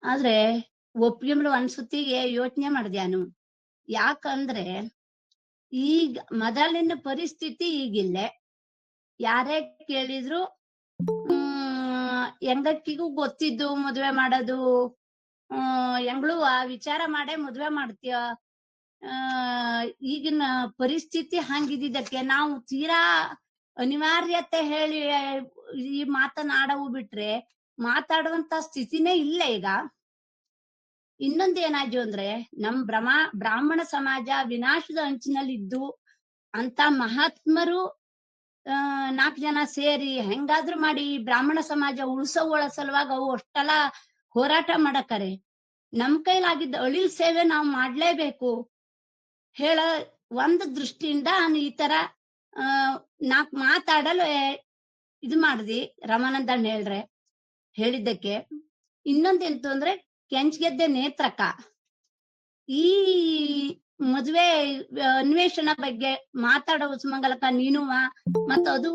ಆದ್ರೆ ಒಪ್ಪಿಗೆಂಬ್ಳು ಅನ್ಸುತ್ತಿಗೆ ಯೋಚನೆ ಮಾಡ್ದ್ಯಾನು. ಯಾಕಂದ್ರೆ ಈಗ ಮೊದಲಿನ ಪರಿಸ್ಥಿತಿ ಈಗಿಲ್ಲೆ. ಯಾರೇ ಕೇಳಿದ್ರು ಹೆಂಗಕ್ಕಿಗೂ ಗೊತ್ತಿದ್ದು ಮದ್ವೆ ಮಾಡೋದು. ಹೆಂಗ್ಳು ಆ ವಿಚಾರ ಮಾಡೇ ಮದ್ವೆ ಮಾಡ್ತೀಯ. ಈಗಿನ ಪರಿಸ್ಥಿತಿ ಹಂಗಿದ್ದಕ್ಕೆ ನಾವು ತೀರಾ ಅನಿವಾರ್ಯತೆ ಹೇಳಿ ಈ ಮಾತನಾಡವು ಬಿಟ್ರೆ ಮಾತಾಡುವಂತ ಸ್ಥಿತಿನೇ ಇಲ್ಲ ಈಗ. ಇನ್ನೊಂದ್ ಏನಾಯ್ತು ಅಂದ್ರೆ ನಮ್ ಬ್ರಾಹ್ಮಣ ಸಮಾಜ ವಿನಾಶದ ಅಂಚಿನಲ್ಲಿದ್ದು ಅಂತ ಮಹಾತ್ಮರು 4 ಜನ ಸೇರಿ ಹೆಂಗಾದ್ರೂ ಮಾಡಿ ಬ್ರಾಹ್ಮಣ ಸಮಾಜ ಉಳ್ಸೋಳ ಸಲುವಾಗಿ ಅವು ಅಷ್ಟೆಲ್ಲ ಹೋರಾಟ ಮಾಡಕರೆ ನಮ್ ಕೈಲಾಗಿದ್ದ ಅಳಿಲ್ ಸೇವೆ ನಾವು ಮಾಡ್ಲೇಬೇಕು ಹೇಳ ಒಂದು ದೃಷ್ಟಿಯಿಂದ ಈ ತರ 4 ಮಾತಾಡಲು ಇದು ಮಾಡ್ದಿ ರಮಾನಂದಣ್ಣ ಹೇಳಿದ್ದಕ್ಕೆ. ಇನ್ನೊಂದೆಂತು ಅಂದ್ರೆ ಕೆಂಚ್ಗೆದ್ದೆ ನೇತ್ರಕ್ಕ ಈ ಮದ್ವೆ ಅನ್ವೇಷಣ ಬಗ್ಗೆ ಮಾತಾಡೋ ಸುಮಂಗಲಕ್ಕ ನೀನುವ ಮತ್ತ ಅದು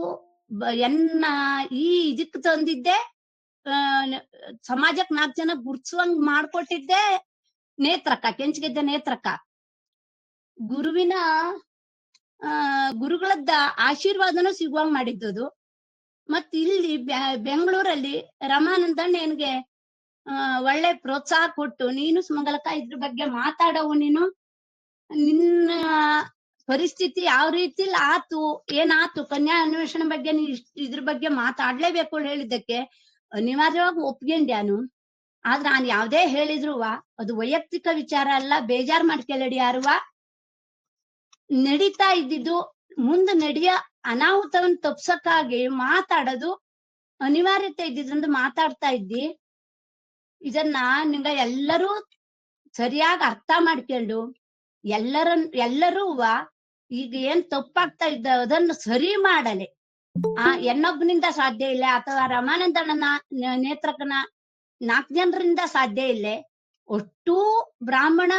ಈ ಇದಕ್ ತಂದಿದ್ದೆ ಸಮಾಜಕ್ 4 ಜನ ಗುರ್ಸುವಂಗ್ ಮಾಡ್ಕೊಟ್ಟಿದ್ದೆ ನೇತ್ರಕ್ಕ, ಕೆಂಚ್ಗೆದ್ದೆ ನೇತ್ರಕ್ಕ. ಗುರುಗಳದ್ದ ಆಶೀರ್ವಾದನೂ ಸಿಗುವಂಗ್ ಮಾಡಿದ್ದದು. ಮತ್ ಇಲ್ಲಿ ಬೆಂಗಳೂರಲ್ಲಿ ರಮಾನಂದಣ್ಣ ಏನ್ಗೆ ಒಳ್ಳೆ ಪ್ರೋತ್ಸಾಹ ಕೊಟ್ಟು ನೀನು ಸುಮಂಗಲಕ್ಕ ಇದ್ರ ಬಗ್ಗೆ ಮಾತಾಡವು, ನೀನು ನಿನ್ನ ಪರಿಸ್ಥಿತಿ ಯಾವ ರೀತಿಲ್ ಆತು ಏನಾತು ಕನ್ಯಾ ಅನ್ವೇಷಣೆ ಬಗ್ಗೆ ನೀ ಇದ್ರ ಬಗ್ಗೆ ಮಾತಾಡ್ಲೇಬೇಕು ಹೇಳಿದ್ದಕ್ಕೆ ಅನಿವಾರ್ಯವಾಗಿ ಒಪ್ಕೊಂಡ್ಯಾನು. ಆದ್ರ ನಾನ್ ಯಾವ್ದೇ ಹೇಳಿದ್ರುವ ಅದು ವೈಯಕ್ತಿಕ ವಿಚಾರ ಅಲ್ಲ, ಬೇಜಾರ್ ಮಾಡ್ಕೊಳ್ಳಿ ಯಾರುವ. ನಡೀತಾ ಇದ್ದಿದ್ದು ಮುಂದೆ ನಡೆಯ ಅನಾಹುತವನ್ನ ತಪ್ಸಕ್ಕಾಗಿ ಮಾತಾಡೋದು ಅನಿವಾರ್ಯತೆ ಇದ್ದಿದ್ರಿಂದ ಮಾತಾಡ್ತಾ ಇದ್ದಿ. ಇದನ್ನ ನಿಂಗ ಎಲ್ಲರೂ ಸರಿಯಾಗಿ ಅರ್ಥ ಮಾಡ್ಕೊಂಡು ಎಲ್ಲರೂ ಈಗ ಏನ್ ತಪ್ಪಾಗ್ತಾ ಇದ್ದ ಅದನ್ನು ಸರಿ ಮಾಡಲೆ ಇನ್ನೊಬ್ಬನಿಂದ ಸಾಧ್ಯ ಇಲ್ಲ, ಅಥವಾ ರಮಾನಂದಣ್ಣನ ನೇತ್ರಕನ 4 ಜನರಿಂದ ಸಾಧ್ಯ ಇಲ್ಲ. ಒಟ್ಟು ಬ್ರಾಹ್ಮಣ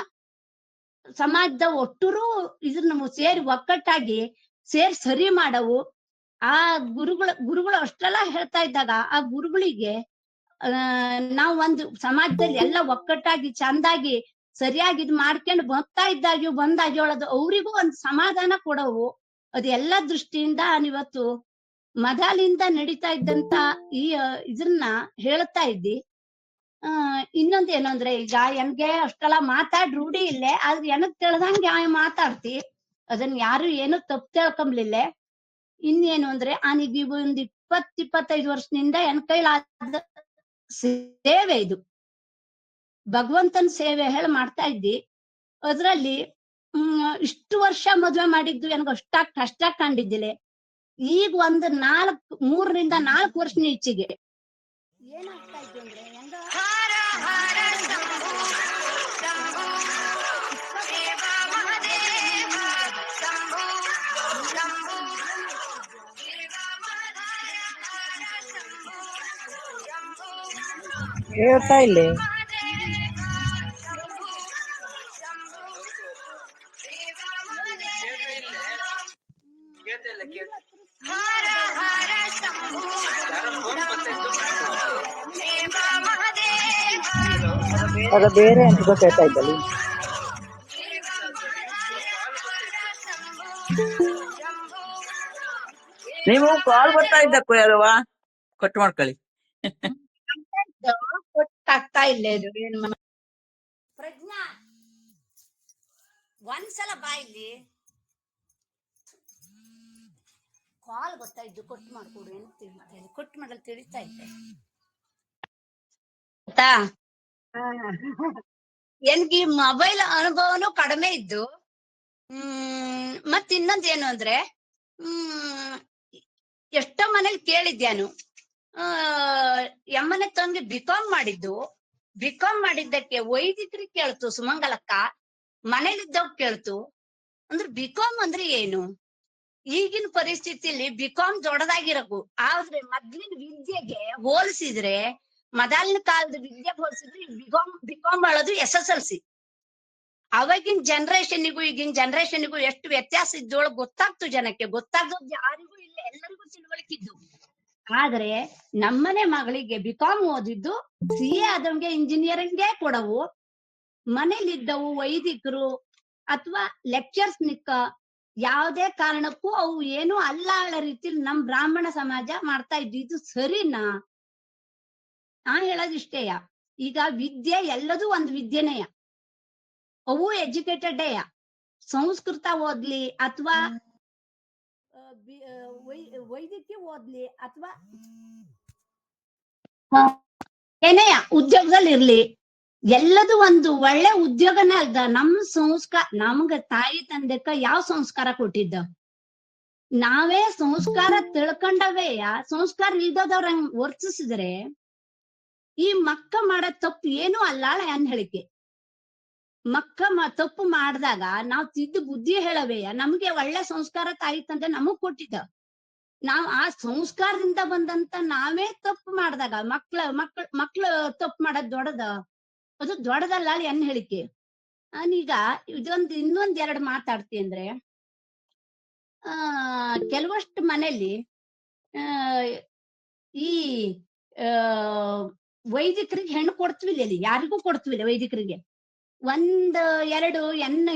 ಸಮಾಜದ ಒಟ್ಟರು ಇದನ್ನ ಸೇರಿ ಒಕ್ಕಟ್ಟಾಗಿ ಸರಿ ಮಾಡವು. ಆ ಗುರುಗಳು ಅಷ್ಟೆಲ್ಲ ಹೇಳ್ತಾ ಇದ್ದಾಗ ಆ ಗುರುಗಳಿಗೆ ನಾವ್ ಒಂದು ಸಮಾಜದಲ್ಲಿ ಎಲ್ಲ ಒಕ್ಕಟ್ಟಾಗಿ ಚಂದಾಗಿ ಸರಿಯಾಗಿ ಇದ್ ಮಾಡ್ಕೊಂಡು ಬಂದಾಗ್ಯೋಳದು ಅವ್ರಿಗೂ ಒಂದ್ ಸಮಾಧಾನ ಕೊಡವು. ಅದೆಲ್ಲ ದೃಷ್ಟಿಯಿಂದ ನಾನಿವತ್ತು ಮೊದಲಿಂದ ನಡೀತಾ ಇದ್ದಂತ ಈ ಇದನ್ನ ಹೇಳ್ತಾ ಇದ್ದಿ. ಇನ್ನೊಂದ್ ಏನು ಅಂದ್ರೆ ಈಗ ಹೆಂಗೆ ಅಷ್ಟೆಲ್ಲ ಮಾತಾಡ್ ರೂಢಿ ಇಲ್ಲೇ, ಆದ್ರೆ ಏನಕ್ ತಿಳ್ದಂಗೆ ಮಾತಾಡ್ತಿ, ಅದನ್ನ ಯಾರು ಏನು ತಪ್ಪು ತಿಳ್ಕೊಂಬ್ಲಿಲ್ಲ. ಇನ್ನೇನು ಅಂದ್ರೆ ಆನಿಗೆ ಒಂದ್ 20-25 ವರ್ಷದಿಂದ ಎನ್ ಕೈಲಾದ ಸೇವೆ ಇದು, ಭಗವಂತನ ಸೇವೆ ಹೇಳಿ ಮಾಡ್ತಾ ಇದ್ದಿ. ಅದ್ರಲ್ಲಿ ಇಷ್ಟು ವರ್ಷ ಮದ್ವೆ ಮಾಡಿದ್ದು ನನಗೆ ಅಷ್ಟಾಗ್ ಕಷ್ಟ ಕಂಡಿದ್ದಿಲ್ಲ. ಈಗ ಒಂದು 3-4 ವರ್ಷ ಈಚೆಗೆ ಏನಾಗ್ತಾ ಇದ್ದು ಅಂದ್ರೆ ಹೇಳ್ತಾ ಇಲ್ಲೇ ಅದ ಬೇರೆ ಅಂತ ಗೊತ್ತಾಯ್ತಾ ಇದ್ದಲ್ಲಿ. ನೀವು ಕಾಲ್ ಬರ್ತಾ ಇದ್ದಕ್ಕೂ ಯಾರವಾ ಕಟ್ ಮಾಡ್ಕೊಳ್ಳಿ. ಗೊತ್ತಾಗ್ತಾ ಇಲ್ಲ ಇದು ಏನು. ಪ್ರಜ್ಞಾ ಒಂದ್ಸಲ ಬಾ ಇಲ್ಲಿ, ಕಾಲ್ ಬರ್ತಾ ಇದ್ದು ಕೊಟ್ಟು ಮಾಡ್ಕೊಡು ಏನು ತಿಳಿತಾ ಇದೆ, ಕೊಟ್ಟು ಮಾಡಲ್ ತಿಳಿತಾ ಇದ್ದೆ ಆಯ್ತಾ. ಎನ್ಗೆ ಮೊಬೈಲ್ ಅನುಭವನೂ ಕಡಿಮೆ ಇದ್ದು. ಮತ್ ಇನ್ನೊಂದ್ ಏನು ಅಂದ್ರೆ ಎಷ್ಟೋ ಮನೇಲಿ ಕೇಳಿದ್ಯಾನು, ಎಮ್ಮನೆ ತಂಗಿ ಬಿಕಾಂ ಮಾಡಿದ್ದಕ್ಕೆ ವೈದಿಕರಿಗೆ ಕೇಳ್ತು ಸುಮಂಗಲಕ್ಕ, ಮನೇಲಿದ್ದವ್ ಕೇಳ್ತು. ಅಂದ್ರೆ ಬಿಕಾಂ ಅಂದ್ರೆ ಏನು? ಈಗಿನ ಪರಿಸ್ಥಿತಿಲಿ ಬಿಕಾಂ ದೊಡ್ಡದಾಗಿರಕು, ಆದ್ರೆ ಮೊದ್ಲಿನ ವಿದ್ಯೆಗೆ ಹೋಲಿಸಿದ್ರೆ, ಮೊದಲಿನ ಕಾಲದ ವಿದ್ಯೆಗೆ ಹೋಲಿಸಿದ್ರೆ ಬಿಕಾಂ ಹೇಳೋದು SSLC. ಅವಾಗಿನ ಜನರೇಷನ್ನಿಗೂ ಈಗಿನ ಜನರೇಷನ್ನಿಗೂ ಎಷ್ಟು ವ್ಯತ್ಯಾಸ ಇದ್ದೊಳಗೆ ಗೊತ್ತಾಗ್ತು ಜನಕ್ಕೆ. ಗೊತ್ತಾಗೋದು ಯಾರಿಗೂ ಇಲ್ಲ, ಎಲ್ಲರಿಗೂ ತಿಳುವಳಿಕಿದ್ದು. ಆದ್ರೆ ನಮ್ಮನೆ ಮಗಳಿಗೆ ಬಿಕಾಮ್ ಓದಿದ್ದು CA ಆದವ್ಗೆ ಇಂಜಿನಿಯರಿಂಗ್ಗೆ ಕೊಡವು, ಮನೇಲಿದ್ದವು ವೈದಿಕರು ಅಥವಾ ಲೆಕ್ಚರ್ಸ್ ನಿಕ್ಕ ಯಾವುದೇ ಕಾರಣಕ್ಕೂ ಅವು ಏನು ಅಲ್ಲ ಅನ್ನೋ ರೀತಿಲಿ ನಮ್ ಬ್ರಾಹ್ಮಣ ಸಮಾಜ ಮಾಡ್ತಾ ಇದ್ವಿ. ಇದು ಸರಿನಾ? ನಾ ಹೇಳೋದಿಷ್ಟೇಯ, ಈಗ ವಿದ್ಯೆ ಎಲ್ಲದೂ ಒಂದು ವಿದ್ಯೆನೆಯ, ಅವು ಎಜುಕೇಟೆಡ್ ಸಂಸ್ಕೃತ ಓದ್ಲಿ ಅಥವಾ ವೈದ್ಯಕೀಯ ಓದ್ಲಿ ಅಥವಾ ಏನೆಯ ಉದ್ಯೋಗದಲ್ಲಿ ಇರ್ಲಿ, ಎಲ್ಲದೂ ಒಂದು ಒಳ್ಳೆ ಉದ್ಯೋಗನೇ ಅಲ್ದ. ನಮ್ ಸಂಸ್ಕಾರ, ನಮ್ಗ ತಾಯಿ ತಂದೆಕ ಯಾವ ಸಂಸ್ಕಾರ ಕೊಟ್ಟಿದ್ದ? ನಾವೇ ಸಂಸ್ಕಾರ ತಿಳ್ಕೊಂಡವೇಯ ಸಂಸ್ಕಾರ ಇಲ್ದದವ್ರಂಗ್ ವರ್ತಿಸಿದ್ರೆ ಈ ಮಕ್ಕ ಮಾಡೋ ತಪ್ಪು ಏನು ಅಲ್ಲ ಅನ್ ಹೇಳಿಕೆ. ಮಕ್ಕ ತಪ್ಪು ಮಾಡಿದಾಗ ನಾವ್ ತಿದ್ದು ಬುದ್ಧಿ ಹೇಳವೇಯ, ನಮ್ಗೆ ಒಳ್ಳೆ ಸಂಸ್ಕಾರ ತಾಯಿ ತಂದೆ ನಮಗ್ ಕೊಟ್ಟಿದ್ದ. ನಾವ್ ಆ ಸಂಸ್ಕಾರದಿಂದ ಬಂದಂತ ನಾವೇ ತಪ್ಪು ಮಾಡಿದಾಗ ಮಕ್ಳು ತಪ್ಪು ಮಾಡೋದ್ ದೊಡ್ಡದ? ಅದು ದೊಡ್ಡದಲ್ಲ ಅನ್ ಹೇಳಿಕೆ. ನಾನೀಗ ಇನ್ನೊಂದ್ ಎರಡು ಮಾತಾಡ್ತೀನಿ ಅಂದ್ರೆ, ಕೆಲವಷ್ಟು ಮನೇಲಿ ಈ ವೈದಿಕರಿಗೆ ಹೆಣ್ಣು ಕೊಡ್ತೀವಿಲ್ಲ, ಇಲ್ಲಿ ಯಾರಿಗೂ ಕೊಡ್ತೀವಿಲ್ಲ ವೈದಿಕರಿಗೆ. ಒಂದ್ ಎರಡು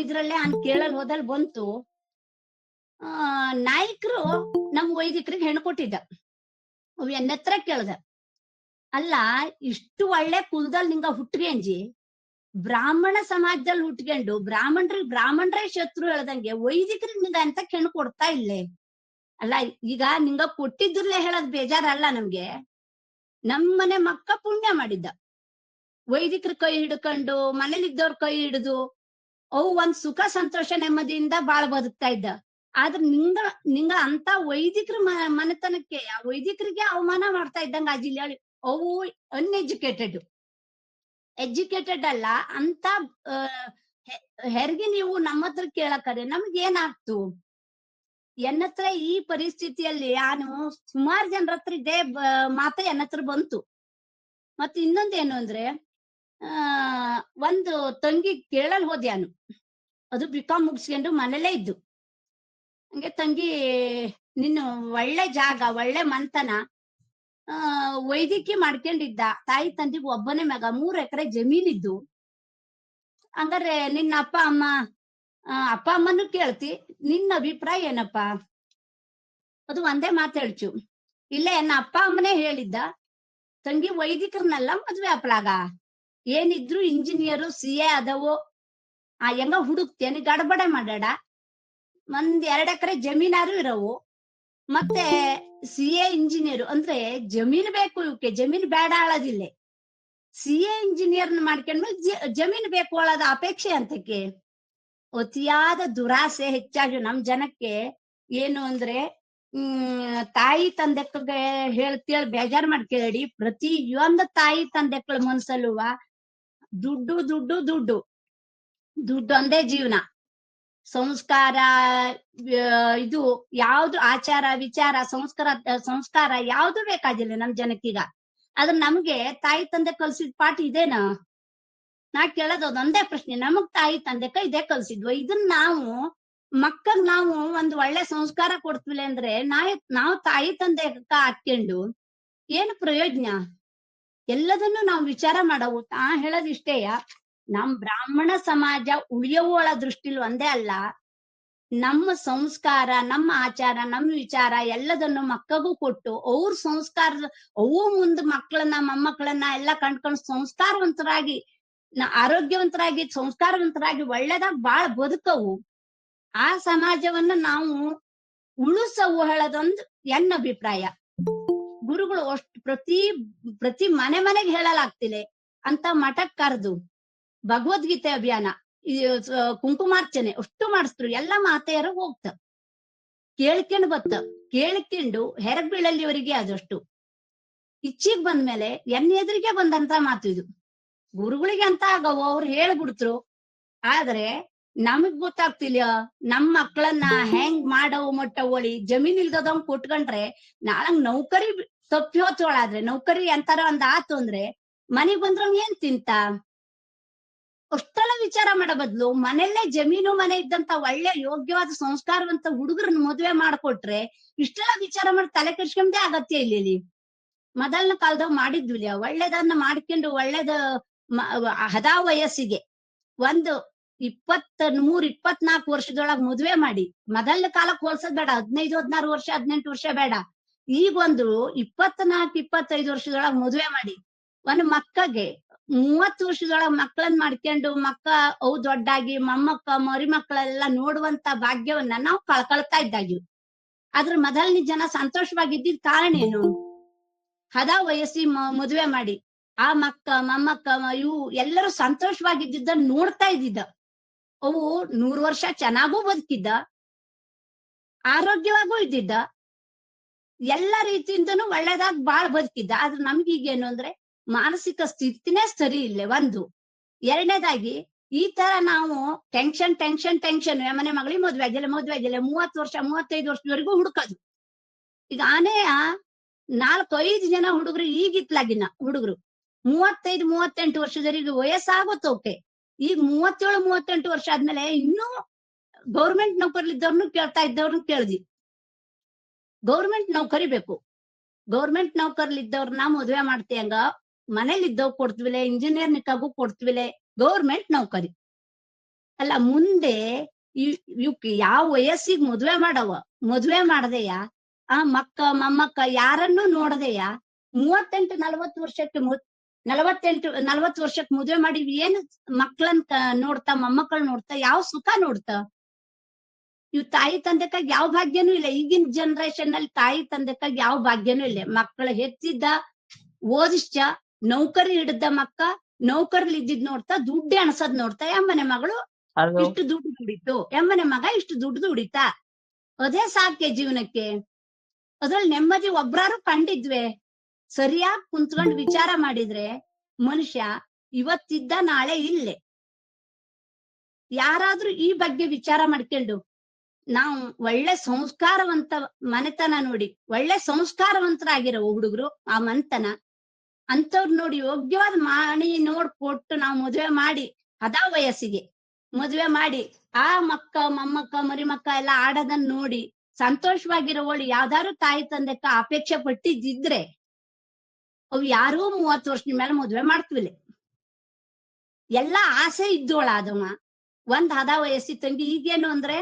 ಇದ್ರಲ್ಲೇ ಕೇಳಲ್ ಹೋದಲ್ಲಿ ಬಂತು, ನಾಯಕರು ನಮ್ ವೈದಿಕರಿಗೆ ಹೆಣ್ಣು ಕೊಟ್ಟಿದ್ದ. ಅವ್ ಎನ್ನತ್ರ ಕೇಳ್ದ, ಅಲ್ಲ ಇಷ್ಟು ಒಳ್ಳೆ ಕುಲದಲ್ಲಿ ನಿಂಗ ಹುಟ್ಗೆಂಜಿ ಬ್ರಾಹ್ಮಣ ಸಮಾಜದಲ್ಲಿ ಹುಟ್ಕೊಂಡು ಬ್ರಾಹ್ಮಣರೇ ಶತ್ರು ಹೇಳ್ದಂಗೆ ವೈದಿಕರಿಗೆ ನಿಂಗ ಅಂತ ಹೆಣ್ಣು ಕೊಡ್ತಾ ಇಲ್ಲೇ? ಅಲ್ಲ ಈಗ ನಿಂಗ ಕೊಟ್ಟಿದ್ರಲ್ಲೇ ಹೇಳದ್ ಬೇಜಾರಲ್ಲ ನಮ್ಗೆ. ನಮ್ಮನೆ ಮಕ್ಕ ಪುಣ್ಯ ಮಾಡಿದ್ದ, ವೈದಿಕರ ಕೈ ಹಿಡ್ಕೊಂಡು ಮನೇಲಿದ್ದವ್ರ ಕೈ ಹಿಡಿದು ಅವು ಒಂದ್ ಸುಖ ಸಂತೋಷ ನೆಮ್ಮದಿಯಿಂದ ಬಾಳ್ ಬದುಕ್ತಾ ಇದ್ದ. ಆದ್ರೆ ನಿಂಗ ಅಂತ ವೈದಿಕರ ಮನೆತನಕ್ಕೆ ವೈದಿಕರಿಗೆ ಅವಮಾನ ಮಾಡ್ತಾ ಇದ್ದಂಗ ಅಜಿಲ್ ಹೇಳಿ. ಅವು ಎಜುಕೇಟೆಡ್ ಅಲ್ಲ ಅಂತ ಹೆರ್ಗಿ ನೀವು ನಮ್ಮ ಹತ್ರ ಕೇಳಕರೆ ನಮ್ಗೆ ಏನಾಗ್ತು? ಎನ್ನತ್ರ ಈ ಪರಿಸ್ಥಿತಿಯಲ್ಲಿ ನಾನು ಸುಮಾರು ಜನರ ಹತ್ರ ಇದೇ ಮಾತ ಎನ್ನತ್ರ ಬಂತು. ಮತ್ತೆ ಇನ್ನೊಂದೇನು ಅಂದ್ರೆ, ಒಂದು ತಂಗಿ ಕೇಳಲ್ ಹೋದ್ಯಾನು, ಅದು ಬಿಕಾಮ್ ಮುಗಿಸ್ಕೊಂಡು ಮನೇಲೇ ಇದ್ದು. ಹಂಗೆ ತಂಗಿ, ನೀನು ಒಳ್ಳೆ ಜಾಗ ಒಳ್ಳೆ ಮಂತನ ವೈದ್ಯಕೀಯ ಮಾಡ್ಕೊಂಡಿದ್ದ, ತಾಯಿ ತಂದಿಗ್ ಒಬ್ಬನೇ ಮಗ, 3 ಎಕರೆ ಜಮೀನಿದ್ದು. ಹಂಗಾರೆ ನಿನ್ನ ಅಪ್ಪ ಅಮ್ಮನೂ ಕೇಳ್ತಿ, ನಿನ್ನ ಅಭಿಪ್ರಾಯ ಏನಪ್ಪ? ಅದು ಒಂದೇ ಮಾತು ಹೇಳ್ಚು, ಇಲ್ಲೇ ನನ್ನ ಅಪ್ಪ ಅಮ್ಮನೇ ಹೇಳಿದ್ದ, ತಂಗಿ ವೈದಿಕರನ್ನೆಲ್ಲ ಮದ್ವೆ ಅಪ್ಲಾಗ ಏನಿದ್ರು ಇಂಜಿನಿಯರು CA ಅದವು, ಹೆಂಗ ಹುಡುಕ್ತೇನೆ ಗಡಬಡೆ ಮಾಡಾಡ, 1-2 ಎಕರೆ ಜಮೀನಾರು ಇರವು, ಮತ್ತೆ CA ಇಂಜಿನಿಯರ್ ಅಂದ್ರೆ ಜಮೀನ್ ಬೇಕು, ಇವಕ್ಕೆ ಜಮೀನ್ ಬೇಡ ಆಳದಿಲ್ಲ. CA ಇಂಜಿನಿಯರ್ ಮಾಡ್ಕೊಂಡ್ಮೇಲೆ ಜಮೀನ್ ಬೇಕು ಅಳದ ಅಪೇಕ್ಷೆ ಅಂತಕ್ಕೆ. ಅತಿಯಾದ ದುರಾಸೆ ಹೆಚ್ಚಾಗಿ ನಮ್ ಜನಕ್ಕೆ ಏನು ಅಂದ್ರೆ, ತಾಯಿ ತಂದೆಕ್ಕೆ ಹೇಳ್ತೇಳಿ ಬೇಜಾರ್ ಮಾಡ್ಕೇಳಿ ಪ್ರತಿಯೊಂದು ತಾಯಿ ತಂದೆಕ್ಳ ಮನ್ಸಲ್ಲುವ ದುಡ್ಡು ದುಡ್ಡು ದುಡ್ಡು ದುಡ್ಡು ಒಂದೇ ಜೀವನ. ಸಂಸ್ಕಾರ ಇದು ಯಾವ್ದು ಆಚಾರ ವಿಚಾರ ಸಂಸ್ಕಾರ ಯಾವ್ದು ಬೇಕಾಗಿಲ್ಲ ನಮ್ ಜನಕ್ಕೀಗ. ಆದ್ರೆ ನಮ್ಗೆ ತಾಯಿ ತಂದೆ ಕಲ್ಸಿದ್ ಪಾಠ ಇದೇನಾ? ನಾ ಕೇಳೋದು ಒಂದೇ ಪ್ರಶ್ನೆ, ನಮಗ್ ತಾಯಿ ತಂದೆಕ ಇದೇ ಕಲ್ಸಿದ್ವ? ಇದನ್ನ ನಾವು ಮಕ್ಕಳು ನಾವು ಒಂದ್ ಒಳ್ಳೆ ಸಂಸ್ಕಾರ ಕೊಡ್ತೀವಿ ಅಂದ್ರೆ ನಾವು ತಾಯಿ ತಂದೆ ಹಾಕೊಂಡು ಏನು ಪ್ರಯೋಜನ? ಎಲ್ಲದನ್ನು ನಾವು ವಿಚಾರ ಮಾಡವು. ಹೇಳೋದಿಷ್ಟೇಯ, ನಮ್ ಬ್ರಾಹ್ಮಣ ಸಮಾಜ ಉಳಿಯುವಳ ದೃಷ್ಟಿಲಿ ಒಂದೇ ಅಲ್ಲ, ನಮ್ಮ ಸಂಸ್ಕಾರ ನಮ್ಮ ಆಚಾರ ನಮ್ಮ ವಿಚಾರ ಎಲ್ಲದನ್ನು ಮಕ್ಕಗೂ ಕೊಟ್ಟು ಅವ್ರ ಸಂಸ್ಕಾರ ಅವು ಮುಂದ್ ಮಕ್ಕಳನ್ನ ಮೊಮ್ಮಕ್ಕಳನ್ನ ಎಲ್ಲ ಕಂಡ್ಕೊಂಡು ಸಂಸ್ಕಾರವಂತರಾಗಿ ಆರೋಗ್ಯವಂತರಾಗಿ ಸಂಸ್ಕಾರವಂತರಾಗಿ ಒಳ್ಳೇದಾಗ ಬಾಳ್ ಬದುಕವು. ಆ ಸಮಾಜವನ್ನ ನಾವು ಉಳಿಸವು ಹೇಳೋದೊಂದು ಎನ್ನ ಅಭಿಪ್ರಾಯ. ಗುರುಗಳು ಅಷ್ಟು ಪ್ರತಿ ಮನೆಗೆ ಹೇಳಲಾಗ್ತಿಲ್ಲ ಅಂತ ಮಠಕ್ ಕರೆದು ಭಗವದ್ಗೀತೆ ಅಭಿಯಾನ, ಕುಂಕುಮಾರ್ಚನೆ ಅಷ್ಟು ಮಾಡಿಸ್ತ್ರು. ಎಲ್ಲ ಮಾತೆಯರು ಹೋಗ್ತ ಕೇಳ್ಕೊಂಡು ಕೇಳ್ಕೊಂಡು ಹೆರಗ್ ಬೀಳಲ್ಲಿವರಿಗೆ ಅದಷ್ಟು ಇಚ್ಚಿಗ್ ಬಂದ್ಮೇಲೆ ಎದುರಿಗೆ ಬಂದಂತ ಮಾತು ಇದು. ಗುರುಗಳಿಗೆ ಅಂತ ಆಗವು, ಅವ್ರು ಹೇಳ್ಬಿಡ್ತ್ರು. ಆದ್ರೆ ನಮಗ್ ಗೊತ್ತಾಗ್ತಿಲ್ಲ, ನಮ್ ಮಕ್ಕಳನ್ನ ಹೆಂಗ್ ಮಾಡವು ಮೊಟ್ಟವಳಿ ಜಮೀನ್ ಇಲ್ದದಂಗ್ ಕೊಟ್ಕೊಂಡ್ರೆ ನಾಳಂಗ್ ನೌಕರಿ ತಪ್ಪಿ ಹೋತೋಳಾದ್ರೆ, ನೌಕರಿ ಅಂತಾರ ಒಂದ್ ಆತು ಅಂದ್ರೆ ಮನಿಗ್ ಬಂದ್ರ ಏನ್ ತಿಂತ? ಅಷ್ಟೆಲ್ಲ ವಿಚಾರ ಮಾಡೋ ಬದ್ಲು ಮನೆಯಲ್ಲೇ ಜಮೀನು ಮನೆ ಇದ್ದಂತ ಒಳ್ಳೆ ಯೋಗ್ಯವಾದ ಸಂಸ್ಕಾರವಂತ ಹುಡುಗರನ್ನ ಮದುವೆ ಮಾಡ್ಕೊಟ್ರೆ ಇಷ್ಟೆಲ್ಲ ವಿಚಾರ ಮಾಡಿ ತಲೆ ಕೆಡ್ಸ್ಕೊಂಡೇ ಅಗತ್ಯ ಇಲ್ಲ ಇಲ್ಲಿ. ಮೊದಲನ ಕಾಲದಾಗ ಮಾಡಿದ್ವಿಲ್ಲ, ಒಳ್ಳೇದನ್ನ ಮಾಡ್ಕೊಂಡು ಒಳ್ಳೇದ ಹದಾ ವಯಸ್ಸಿಗೆ ಒಂದು 23-24 ವರ್ಷದೊಳಗ್ ಮದುವೆ ಮಾಡಿ, ಮೊದಲನ ಕಾಲಕ್ಕೆ ಹೋಲ್ಸೋದ್ ಬೇಡ, 15-16 ವರ್ಷ 18 ವರ್ಷ ಬೇಡ, ಈಗ ಒಂದು 24-25 ವರ್ಷದೊಳಗ್ ಮದುವೆ ಮಾಡಿ ಒಂದ್ ಮಕ್ಕಗೆ 30 ವರ್ಷದೊಳಗ್ ಮಕ್ಕಳನ್ನ ಮಾಡ್ಕೊಂಡು ಅವು ದೊಡ್ಡಾಗಿ ಮೊಮ್ಮಕ್ಕ ಮರಿ ಮಕ್ಕಳೆಲ್ಲ ನೋಡುವಂತ ಭಾಗ್ಯವನ್ನ ನಾವು ಕಳ್ಕೊಳ್ತಾ ಇದ್ದಾಗಿ. ಆದ್ರ ಮೊದಲನೇ ಜನ ಸಂತೋಷವಾಗಿದ್ದಿದ್ ಕಾರಣ ಏನು? ಹದಾ ವಯಸ್ಸಿ ಮದುವೆ ಮಾಡಿ ಆ ಮೊಮ್ಮಕ್ಕ ಇವು ಎಲ್ಲರೂ ಸಂತೋಷವಾಗಿದ್ದಿದ್ದನ್ನ ನೋಡ್ತಾ ಇದ್ದಿದ್ದ. ಅವು 100 ವರ್ಷ ಚೆನ್ನಾಗೂ ಬದುಕಿದ್ದ, ಆರೋಗ್ಯವಾಗೂ ಇದ್ದಿದ್ದ, ಎಲ್ಲ ರೀತಿಯಿಂದನೂ ಒಳ್ಳೇದಾಗ್ ಬಾಳ್ ಬದುಕಿದ್ದ. ಆದ್ರೆ ನಮ್ಗೀಗೇನು ಅಂದ್ರೆ ಮಾನಸಿಕ ಸ್ಥಿತಿನೇ ಸರಿ ಇಲ್ಲ ಒಂದು. ಎರಡನೇದಾಗಿ ಈ ತರ ನಾವು ಟೆನ್ಷನ್ ಮನೆ ಮಗಳಿಗೆ ಮದ್ವೆ ಆಗಿಲ್ಲ 30 ವರ್ಷ 35 ವರ್ಷದವರೆಗೂ ಹುಡುಕದು. ಈಗ ಆನೆಯ 4-5 ಜನ ಹುಡುಗರು ಈಗಿತ್ಲಾಗಿನ ಹುಡುಗರು 35-38 ವರ್ಷದವರೆಗೆ ವಯಸ್ಸಾಗುತ್ತೋಕೆ. ಈಗ 37-38 ವರ್ಷ ಆದ್ಮೇಲೆ ಇನ್ನೂ ಗೌರ್ಮೆಂಟ್ ನೌಕರಿಲಿದ್ದವ್ರನ್ನು ಕೇಳ್ತಾ ಇದ್ದವ್ರನ್ನ ಕೇಳ್ದಿ. ಗೌರ್ಮೆಂಟ್ ನೌಕರಿ ಬೇಕು, ಗೌರ್ಮೆಂಟ್ ನೌಕರಿಲಿದ್ದವ್ರನ್ನ ಮದುವೆ ಮಾಡ್ತೀಯಂಗ ಮನೇಲಿ ಇದ್ದವ್ ಕೊಡ್ತೀವಿಲೆ, ಇಂಜಿನಿಯರ್ ನಿಕ್ಕಾಗೂ ಕೊಡ್ತೀವಿಲೆ, ಗೌರ್ಮೆಂಟ್ ನೌಕರಿ ಅಲ್ಲ. ಮುಂದೆ ಇವಕ್ ಯಾವ ವಯಸ್ಸಿಗೆ ಮದುವೆ ಮಾಡದೆಯ ಆ ಮೊಮ್ಮಕ್ಕ ಯಾರನ್ನೂ ನೋಡದೆಯ 38-40 ವರ್ಷಕ್ಕೆ 40 ವರ್ಷಕ್ಕೆ ಮದುವೆ ಮಾಡಿ ಏನು ಮಕ್ಕಳನ್ನ ನೋಡ್ತಾ ಮೊಮ್ಮಕ್ಕಳು ನೋಡ್ತಾ ಯಾವ ಸುಖ ನೋಡ್ತಾ? ಇವ್ ತಾಯಿ ತಂದೆಕಾಗಿ ಯಾವ ಭಾಗ್ಯನೂ ಇಲ್ಲ. ಈಗಿನ ಜನರೇಷನ್ ನಲ್ಲಿ ತಾಯಿ ತಂದೆಕಾಗಿ ಯಾವ ಭಾಗ್ಯನೂ ಇಲ್ಲ. ಮಕ್ಕಳ ಹೆಚ್ಚಿದ್ದ ಓದಿಸ್ಟ ನೌಕರಿ ಹಿಡ್ದ ನೌಕರಿಲಿ ಇದ್ದಿದ್ ನೋಡ್ತಾ ದುಡ್ಡು ಎಣಸದ್ ನೋಡ್ತಾ ಎಮ್ಮನೆ ಮಗಳು ಇಷ್ಟು ದುಡ್ಡು ದುಡಿತು, ಎಮ್ಮನೆ ಮಗ ಇಷ್ಟು ದುಡ್ಡು ದುಡಿತ, ಅದೇ ಸಾಕೆ ಜೀವನಕ್ಕೆ. ಅದ್ರಲ್ಲಿ ನೆಮ್ಮದಿ ಒಬ್ರಾರು ಕಂಡಿದ್ವೆ? ಸರಿಯಾಗಿ ಕುಂತ್ಕೊಂಡ್ ವಿಚಾರ ಮಾಡಿದ್ರೆ ಮನುಷ್ಯ ಇವತ್ತಿದ್ದ ನಾಳೆ ಇಲ್ಲೇ. ಯಾರಾದ್ರೂ ಈ ಬಗ್ಗೆ ವಿಚಾರ ಮಾಡ್ಕೊಂಡು ನಾವು ಒಳ್ಳೆ ಸಂಸ್ಕಾರವಂತ ಮನೆತನ ನೋಡಿ ಒಳ್ಳೆ ಸಂಸ್ಕಾರವಂತರಾಗಿರೋ ಹುಡುಗರು ಆ ಮನೆತನ ಅಂತವ್ರು ನೋಡಿ ಯೋಗ್ಯವಾದ ಮಾಡಿ ಕೊಟ್ಟು ನಾವು ಮದುವೆ ಮಾಡಿ ಹದಾ ವಯಸ್ಸಿಗೆ ಮದುವೆ ಮಾಡಿ ಆ ಮೊಮ್ಮಕ್ಕ ಮರಿ ಮಕ್ಕ ಎಲ್ಲ ಆಡೋದನ್ನ ನೋಡಿ ಸಂತೋಷವಾಗಿರೋವಳು ಯಾವ್ದಾದ್ರು ತಾಯಿ ತಂದೆಕ್ಕ ಅಪೇಕ್ಷೆ ಪಟ್ಟಿದ್ದಿದ್ರೆ ಅವು ಯಾರೂ 30 ವರ್ಷದ ಮೇಲೆ ಮದುವೆ ಮಾಡ್ತೀವಿಲ್ಲ. ಎಲ್ಲಾ ಆಸೆ ಇದ್ದೋಳಾದವ ಒಂದ್ ಹದಾ ವಯಸ್ಸಿ ತಂಗಿ. ಈಗೇನು ಅಂದ್ರೆ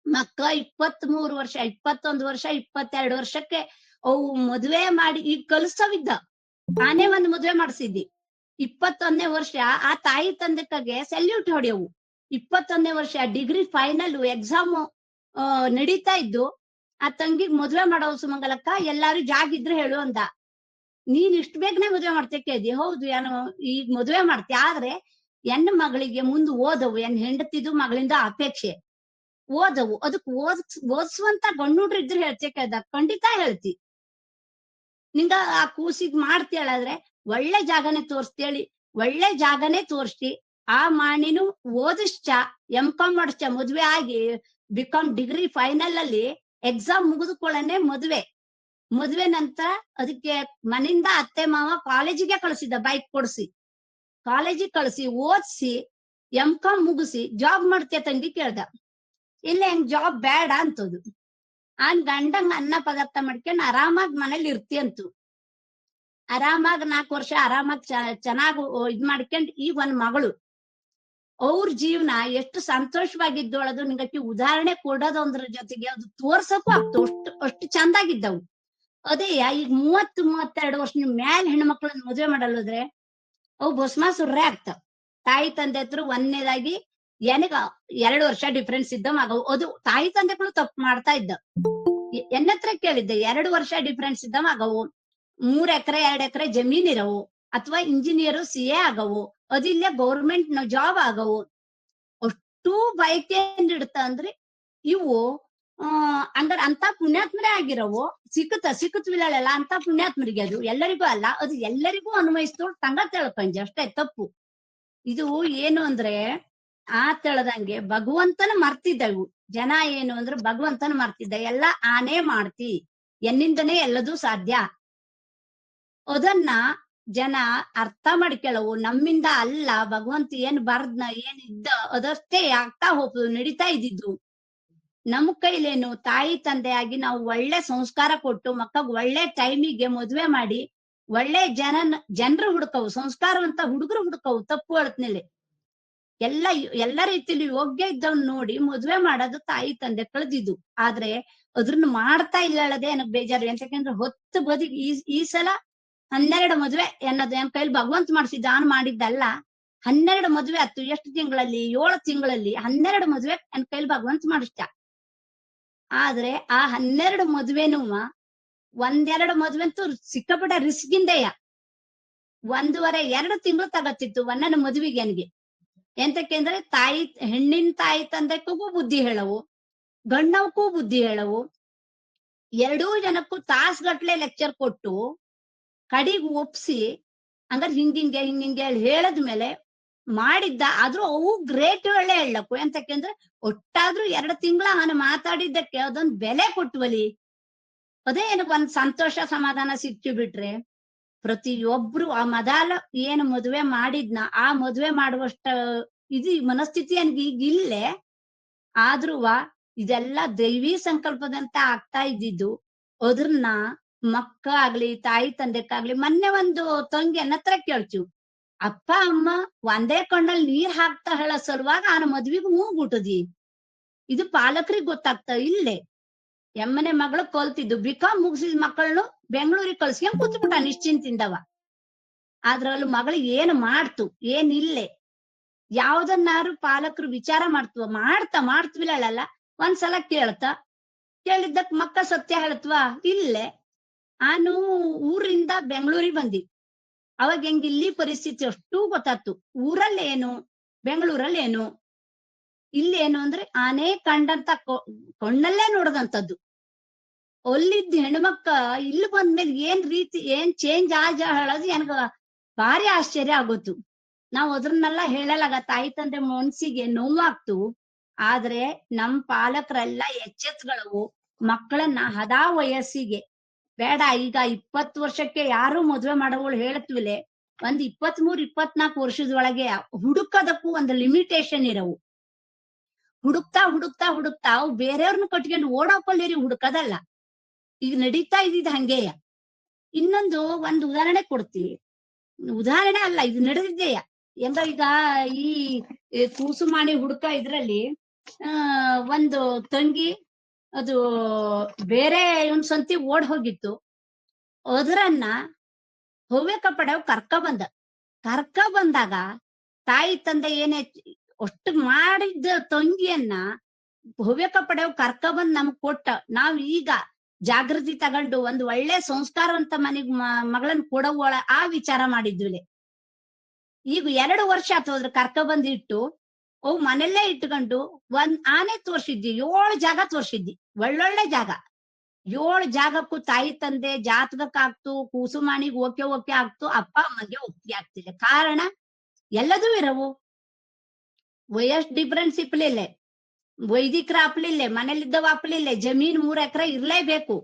ಮಕ್ಕ 23 ವರ್ಷ 21 ವರ್ಷ 22 ವರ್ಷಕ್ಕೆ ಅವು ಮದುವೆ ಮಾಡಿ ಈಗ ಕಲಿಸವಿದ್ದ ನಾನೇ ಒಂದ್ ಮದುವೆ ಮಾಡ್ಸಿದ್ದಿ. 21ನೇ ವರ್ಷ ಆ ತಾಯಿ ತಂದೆಕಾಗೆ ಸೆಲ್ಯೂಟ್ ಹೊಡೆಯವು. 21ನೇ ವರ್ಷ ಡಿಗ್ರಿ ಫೈನಲ್ ಎಕ್ಸಾಮ್ ನಡೀತಾ ಇದ್ದು ಆ ತಂಗಿಗ್ ಮದುವೆ ಮಾಡೋ ಸುಮಂಗಲಕ್ಕ ಎಲ್ಲಾರು ಜಾಗಿದ್ರೆ ಹೇಳು ಅಂದ. ನೀನ್ ಇಷ್ಟು ಬೇಗನೆ ಮದುವೆ ಮಾಡ್ತೀಯ ಕೇಳ್ದಿ. ಹೌದು, ಏನೋ ಈಗ ಮದುವೆ ಮಾಡ್ತೀಯ, ಆದ್ರೆ ಹೆಣ್ಣು ಮಗಳಿಗೆ ಮುಂದೆ ಓದವು ಹೆಂಡತಿದು ಮಗಳಿಂದ ಅಪೇಕ್ಷೆ ಓದವು, ಅದಕ್ ಓದಿಸುವಂತ ಗಂಡುಡ್ರು ಇದ್ರೆ ಹೇಳ್ತಿ ಕೇಳ್ದ. ಖಂಡಿತ ಹೇಳ್ತಿ. ನಿಂಗ ಆ ಕೂಸಿಗ್ ಮಾಡ್ತೇಳಾದ್ರೆ ಒಳ್ಳೆ ಜಾಗನೇ ತೋರಿಸ್ತೇಳಿ ಒಳ್ಳೆ ಜಾಗನೇ ತೋರಿಸ್ತಿ ಆ ಮಾಡಿನೂ ಓದಿಸ್ಟ M.Com ಮಾಡಿಸ್ಟ ಮದ್ವೆ ಆಗಿ B.Com ಡಿಗ್ರಿ ಫೈನಲ್ ಅಲ್ಲಿ ಎಕ್ಸಾಮ್ ಮುಗಿದುಕೊಳ್ಳನೆ ಮದ್ವೆ ನಂತರ ಅದಕ್ಕೆ ಮನೆಯಿಂದ ಅತ್ತೆ ಮಾವ ಕಾಲೇಜಿಗೆ ಕಳಿಸಿದ, ಬೈಕ್ ಕೊಡ್ಸಿ ಕಾಲೇಜಿಗೆ ಕಳಿಸಿ ಓದಿಸಿ M.Com ಮುಗಿಸಿ ಜಾಬ್ ಮಾಡ್ತೀಯ ತಂಗಿ ಕೇಳ್ದ. ಇಲ್ಲ ಹೆಂಗ್ ಜಾಬ್ ಬೇಡ ಅಂತದು. ಗಂಡಂಗ ಅನ್ನ ಪದಾರ್ಥ ಮಾಡ್ಕೊಂಡು ಆರಾಮಾಗಿ ಮನೇಲಿ ಇರ್ತಿಯಂತು. ಆರಾಮಾಗಿ 4 ವರ್ಷ ಆರಾಮಾಗಿ ಚೆನ್ನಾಗ್ ಇದ್ ಮಾಡ್ಕೊಂಡ್ ಈಗ ಒಂದ್ ಮಗಳು ಅವ್ರ ಜೀವನ ಎಷ್ಟು ಸಂತೋಷವಾಗಿದ್ದೋಳದು ನಿಂಗಕ್ಕೆ ಉದಾಹರಣೆ ಕೊಡೋದ್ರ ಜೊತೆಗೆ ಅದು ತೋರ್ಸಕ್ಕೂ ಆಗ್ತು. ಅಷ್ಟು ಚಂದಾಗಿದ್ದವು. ಅದೇ ಈಗ 30-32 ವರ್ಷ ಮ್ಯಾಲ ಹೆಣ್ಮಕ್ಳನ್ನ ಮದುವೆ ಮಾಡಲ್ಲೋದ್ರೆ ಅವು ಭಸ್ಮಾಸುರ್ರೆ ಆಗ್ತಾವ. ತಾಯಿ ತಂದೆ ಹತ್ರ ಒಂದನೇದಾಗಿ ಏನಗ 2 ವರ್ಷ ಡಿಫ್ರೆನ್ಸ್ ಇದ್ದ ಮಗ ಅದು ತಾಯಿ ತಂದೆಗಳು ತಪ್ಪು ಮಾಡ್ತಾ ಇದ್ದ. ಎನ್ನತ್ರ ಕೇಳಿದ್ದೆ 2 ವರ್ಷ ಡಿಫ್ರೆನ್ಸ್ ಇದ್ದ ಮಗವು 3 ಎಕರೆ 2 ಎಕರೆ ಜಮೀನ್ ಇರವು ಅಥವಾ ಇಂಜಿನಿಯರ್ CA ಆಗವು, ಅದಿಲ್ಲೇ ಗೌರ್ಮೆಂಟ್ ಜಾಬ್ ಆಗವು. ಅಷ್ಟು ಬಯಕೆಯಿಂದ ಇಡ್ತ ಅಂದ್ರೆ ಇವು ಅಂದ್ರೆ ಅಂತ ಪುಣ್ಯಾತ್ಮರೇ ಆಗಿರವು. ಸಿಕ್ಕತ್ವಿಲ್ಲ ಅಂತ ಪುಣ್ಯಾತ್ಮರಿಗೆ ಅದು ಎಲ್ಲರಿಗೂ ಅಲ್ಲ, ಅದು ಎಲ್ಲರಿಗೂ ಅನ್ವಯಿಸ್ತೋಳು ತಂಗ ತಿಳ್ಕೊಂಜಿ ಅಷ್ಟೇ ತಪ್ಪು. ಇದು ಏನು ಅಂದ್ರೆ ಆ ತಿಳ್ದಂಗೆ ಭಗವಂತನ ಮರ್ತಿದ್ದವು ಜನ. ಏನು ಅಂದ್ರೆ ಭಗವಂತನ ಮರ್ತಿದ್ದ. ಎಲ್ಲ ಆನೆ ಮಾಡ್ತಿ ಎನ್ನಿಂದನೇ ಎಲ್ಲದೂ ಸಾಧ್ಯ. ಅದನ್ನ ಜನ ಅರ್ಥ ಮಾಡ್ಕೊಳ್ಳವು ನಮ್ಮಿಂದ ಅಲ್ಲ, ಭಗವಂತ ಏನ್ ಬರ್ದ್ನ ಏನ್ ಇದ್ದ ಅದಷ್ಟೇ ಆಗ್ತಾ ಹೋಗ್ತದೆ, ನಡೀತಾ ಇದ್ದಿದ್ದು. ನಮ್ ಕೈಲೇನು ತಾಯಿ ತಂದೆ ಆಗಿ ನಾವು ಒಳ್ಳೆ ಸಂಸ್ಕಾರ ಕೊಟ್ಟು ಮಕ್ಕಗ್ ಒಳ್ಳೆ ಟೈಮಿಗೆ ಮದ್ವೆ ಮಾಡಿ ಒಳ್ಳೆ ಜನರು ಹುಡುಕವು, ಸಂಸ್ಕಾರವಂತ ಹುಡುಗರು ಹುಡುಕವು. ತಪ್ಪು ಹೇಳ್ತಿನಲ್ಲಿ ಎಲ್ಲ ರೀತಿಲಿ ಯೋಗ್ಯ ಇದ್ದವ್ನ್ ನೋಡಿ ಮದ್ವೆ ಮಾಡೋದು ತಾಯಿ ತಂದೆ ಕಳ್ದಿದ್ದು. ಆದ್ರೆ ಅದ್ರನ್ನ ಮಾಡ್ತಾ ಇಲ್ಲ ಹೇಳದೆ ನನಗ್ ಬೇಜಾರು. ಯಾಕಂದ್ರೆ ಹೊತ್ತು ಬದುಕಿ ಈ ಸಲ 12 ಮದ್ವೆ ಅನ್ನೋದು ಎನ್ ಕೈಲಿ ಭಗವಂತ ಮಾಡ್ಸಿದ್ದ, ನಾನ್ ಮಾಡಿದ್ದಲ್ಲ. 12 ಮದ್ವೆ ಆಯ್ತು. ಎಷ್ಟು ತಿಂಗಳಲ್ಲಿ? 7 ತಿಂಗಳಲ್ಲಿ 12 ಮದ್ವೆ ನನ್ ಕೈಲಿ ಭಗವಂತ ಮಾಡಿಸ್ತ. ಆದ್ರೆ ಆ 12 ಮದ್ವೆನೂ 1-2 ಮದ್ವೆ ಅಂತೂ ಸಿಕ್ಕಾಪಟ್ಟೆ ರಿಸ್ಕಿಂದೆಯ 1.5-2 ತಿಂಗಳು ತಗತ್ತಿತ್ತು ಒಂದನ ಮದ್ವಿಗೆ ನನ್ಗೆ. ಎಂತಕ್ಕೆಂದ್ರೆ ಹೆಣ್ಣಿನ ತಾಯಿ ತಂದೆಗೂ ಬುದ್ಧಿ ಹೇಳವು, ಗಂಡವಕ್ಕೂ ಬುದ್ಧಿ ಹೇಳವು. ಎರಡೂ ಜನಕ್ಕೂ ತಾಸ್ಗಟ್ಲೆ ಲೆಕ್ಚರ್ ಕೊಟ್ಟು ಕಡಿಗ್ ಒಪ್ಸಿ ಹಂಗಾರೆ ಹಿಂಗಿಂಗೆ ಹೇಳದ್ಮೇಲೆ ಮಾಡಿದ್ದ. ಆದ್ರೂ ಅವು ಗ್ರೇಟ್ ಒಳ್ಳೆ ಹೇಳಕ್ಕು. ಎಂತಕ್ಕೆಂದ್ರೆ ಒಟ್ಟಾದ್ರೂ 2 ತಿಂಗಳ ಅವನು ಮಾತಾಡಿದ್ದಕ್ಕೆ ಅದೊಂದ್ ಬೆಲೆ ಕೊಟ್ಟುವಲಿ. ಅದೇ ಒಂದ್ ಸಂತೋಷ ಸಮಾಧಾನ ಸಿಕ್ಕಿ ಬಿಟ್ರೆ ಪ್ರತಿಯೊಬ್ರು ಆ ಮದಾಲ ಏನು ಮದುವೆ ಮಾಡಿದ್ನ ಆ ಮದುವೆ ಮಾಡುವಷ್ಟ ಇದು ಮನಸ್ಥಿತಿ ನನ್ಗೆ ಈಗ ಇಲ್ಲೇ. ಆದ್ರೂ ಇದೆಲ್ಲ ದೈವಿ ಸಂಕಲ್ಪದಂತ ಆಗ್ತಾ ಇದ್ದಿದ್ದು. ಅದ್ರನ್ನ ಮಕ್ಕ ಆಗ್ಲಿ ತಾಯಿ ತಂದೆಕ್ಕಾಗ್ಲಿ, ಮೊನ್ನೆ ಒಂದು ತಂಗಿ ಹತ್ರ ಕೇಳ್ತೀವಿ, ಅಪ್ಪ ಅಮ್ಮ ಒಂದೇ ಕಣ್ಣಲ್ಲಿ ನೀರ್ ಹಾಕ್ತಾ ಹೇಳೋ ಸಲುವಾಗ ಅವನ ಮದ್ವಿಗೆ ಮೂಗ್ಬಿಟ್ಟದಿ. ಇದು ಪಾಲಕರಿಗೆ ಗೊತ್ತಾಗ್ತಾ ಇಲ್ಲೇ. ಎಮ್ಮನೆ ಮಗಳು ಕಲ್ತಿದ್ದು ಬಿಕಾಂ ಮುಗಿಸಿದ ಮಕ್ಕಳನ್ನು ಬೆಂಗಳೂರಿಗೆ ಕಳ್ಸ್ಕೊಂಡ್ ಕೂತ್ಬಿಟ್ಟ ನಿಶ್ಚಿಂತಿಂದವ. ಅದ್ರಲ್ಲೂ ಮಗಳಿಗೆ ಏನು ಮಾಡ್ತು ಏನಿಲ್ಲೇ. ಯಾವ್ದನ್ನಾರು ಪಾಲಕರು ವಿಚಾರ ಮಾಡ್ತವಿಲ್ಲ. ಒಂದ್ಸಲ ಕೇಳಿದ್ದಕ್ ಮಕ್ಕ ಸತ್ಯ ಹೇಳ್ತ್ವಾ ಇಲ್ಲೇ. ನಾನು ಊರಿಂದ ಬೆಂಗಳೂರಿಗೆ ಬಂದಿ. ಅವಾಗ ಹೆಂಗ್ ಇಲ್ಲಿ ಪರಿಸ್ಥಿತಿ ಅಷ್ಟೂ ಗೊತ್ತಾಯ್ತು. ಊರಲ್ಲೇನು ಬೆಂಗಳೂರಲ್ಲೇನು ಇಲ್ಲೇನು ಅಂದ್ರೆ ಆನೆ ಕಂಡಂತ ಕಣ್ಣಲ್ಲೇ ನೋಡದಂತದ್ದು. ಅಲ್ಲಿದ್ದ ಹೆಣ್ಮಕ್ಕ ಇಲ್ಲಿ ಬಂದ್ಮೇಲೆ ಏನ್ ಚೇಂಜ್ ಹೇಳೋದು ನನಗ ಭಾರಿ ಆಶ್ಚರ್ಯ ಆಗೋತು. ನಾವ್ ಅದ್ರನ್ನೆಲ್ಲ ಹೇಳಲಾಗ ತಾಯಿ ತಂದೆ ಮನ್ಸಿಗೆ ನೋವಾಗ್ತು. ಆದ್ರೆ ನಮ್ ಪಾಲಕರೆಲ್ಲ ಎಚ್ಚೆತ್ಗಳವು ಮಕ್ಕಳನ್ನ ಹದಾ ವಯಸ್ಸಿಗೆ ಬೇಡ. ಈಗ 20 ವರ್ಷಕ್ಕೆ ಯಾರು ಮದ್ವೆ ಮಾಡೋವಳು ಹೇಳ್ತ್ವಿಲೆ, ಒಂದ್ 23-24 ವರ್ಷದೊಳಗೆ ಹುಡುಕದಕ್ಕೂ ಒಂದು ಲಿಮಿಟೇಷನ್ ಇರವು. ಹುಡುಕ್ತಾ ಅವು ಬೇರೆಯವ್ರನ್ನ ಕಟ್ಕೊಂಡು ಓಡೋಪಲ್ಲಿರಿ ಹುಡುಕದಲ್ಲ. ಈಗ ನಡೀತಾ ಇದ್ದಿದ್ ಹಂಗೆಯ. ಇನ್ನೊಂದು ಉದಾಹರಣೆ ಕೊಡ್ತೀನಿ. ಉದಾಹರಣೆ ಅಲ್ಲ, ಇದು ನಡೆದಿದ್ದೆಯ. ಈಗ ಈ ಕೂಸು ಮಾಡಿ ಹುಡುಕ ಇದ್ರಲ್ಲಿ ಒಂದು ತಂಗಿ ಅದು ಬೇರೆ ಒಂದ್ ಸಂತಿ ಓಡ್ ಹೋಗಿತ್ತು. ಅದ್ರನ್ನ ಹವ್ಯಕ ಪಡೆವ್ ಕರ್ಕ ಬಂದಾಗ ತಾಯಿ ತಂದೆ ಏನೇ ಅಷ್ಟು ಮಾಡಿದ್ದ ತಂಗಿಯನ್ನ ಹವ್ಯಕ ಪಡೆವ್ ಕರ್ಕ ಬಂದ್ ನಮ್ಗ್ ಕೊಟ್ಟ. ನಾವ್ ಈಗ ಜಾಗೃತಿ ತಗೊಂಡು ಒಂದು ಒಳ್ಳೆ ಸಂಸ್ಕಾರವಂತ ಮನೆಗ್ ಮಗಳನ್ನ ಕೊಡೋವಳ ಆ ವಿಚಾರ ಮಾಡಿದ್ವಿಲೆ. ಈಗ 2 ವರ್ಷ ಆತೋದ್ರ ಕರ್ಕ ಬಂದ್ ಇಟ್ಟು ಅವು ಮನೆಯಲ್ಲೇ ಇಟ್ಕೊಂಡು ಒಂದ್ ಆನೆ ತೋರ್ಸಿದ್ದಿ, 7 ಜಾಗ ತೋರ್ಸಿದ್ದಿ, ಒಳ್ಳೊಳ್ಳೆ ಜಾಗ. 7 ಜಾಗಕ್ಕೂ ತಾಯಿ ತಂದೆ ಜಾತಕಕ್ಕಾಗ್ತು, ಕೂಸುಮಾಣಿಗ್ ಓಕೆ ಆಗ್ತು, ಅಪ್ಪ ಅಮ್ಮಗೆ ಒಪ್ಪಿಗೆ ಆಗ್ತಿಲ್ಲ. ಕಾರಣ ಎಲ್ಲದೂ ಇರವು. ವಯಸ್ ಡಿಫ್ರೆನ್ಸ್ ಇಪ್ಲಿಲ್ಲೆ, ವೈದಿಕರ ಅಪ್ಲಿಲ್ಲೆ, ಮನೇಲಿದ್ದವ ಅಪ್ಲಿಲ್ಲೆ, ಜಮೀನ್ 3 ಎಕರೆ ಇರ್ಲೇಬೇಕು.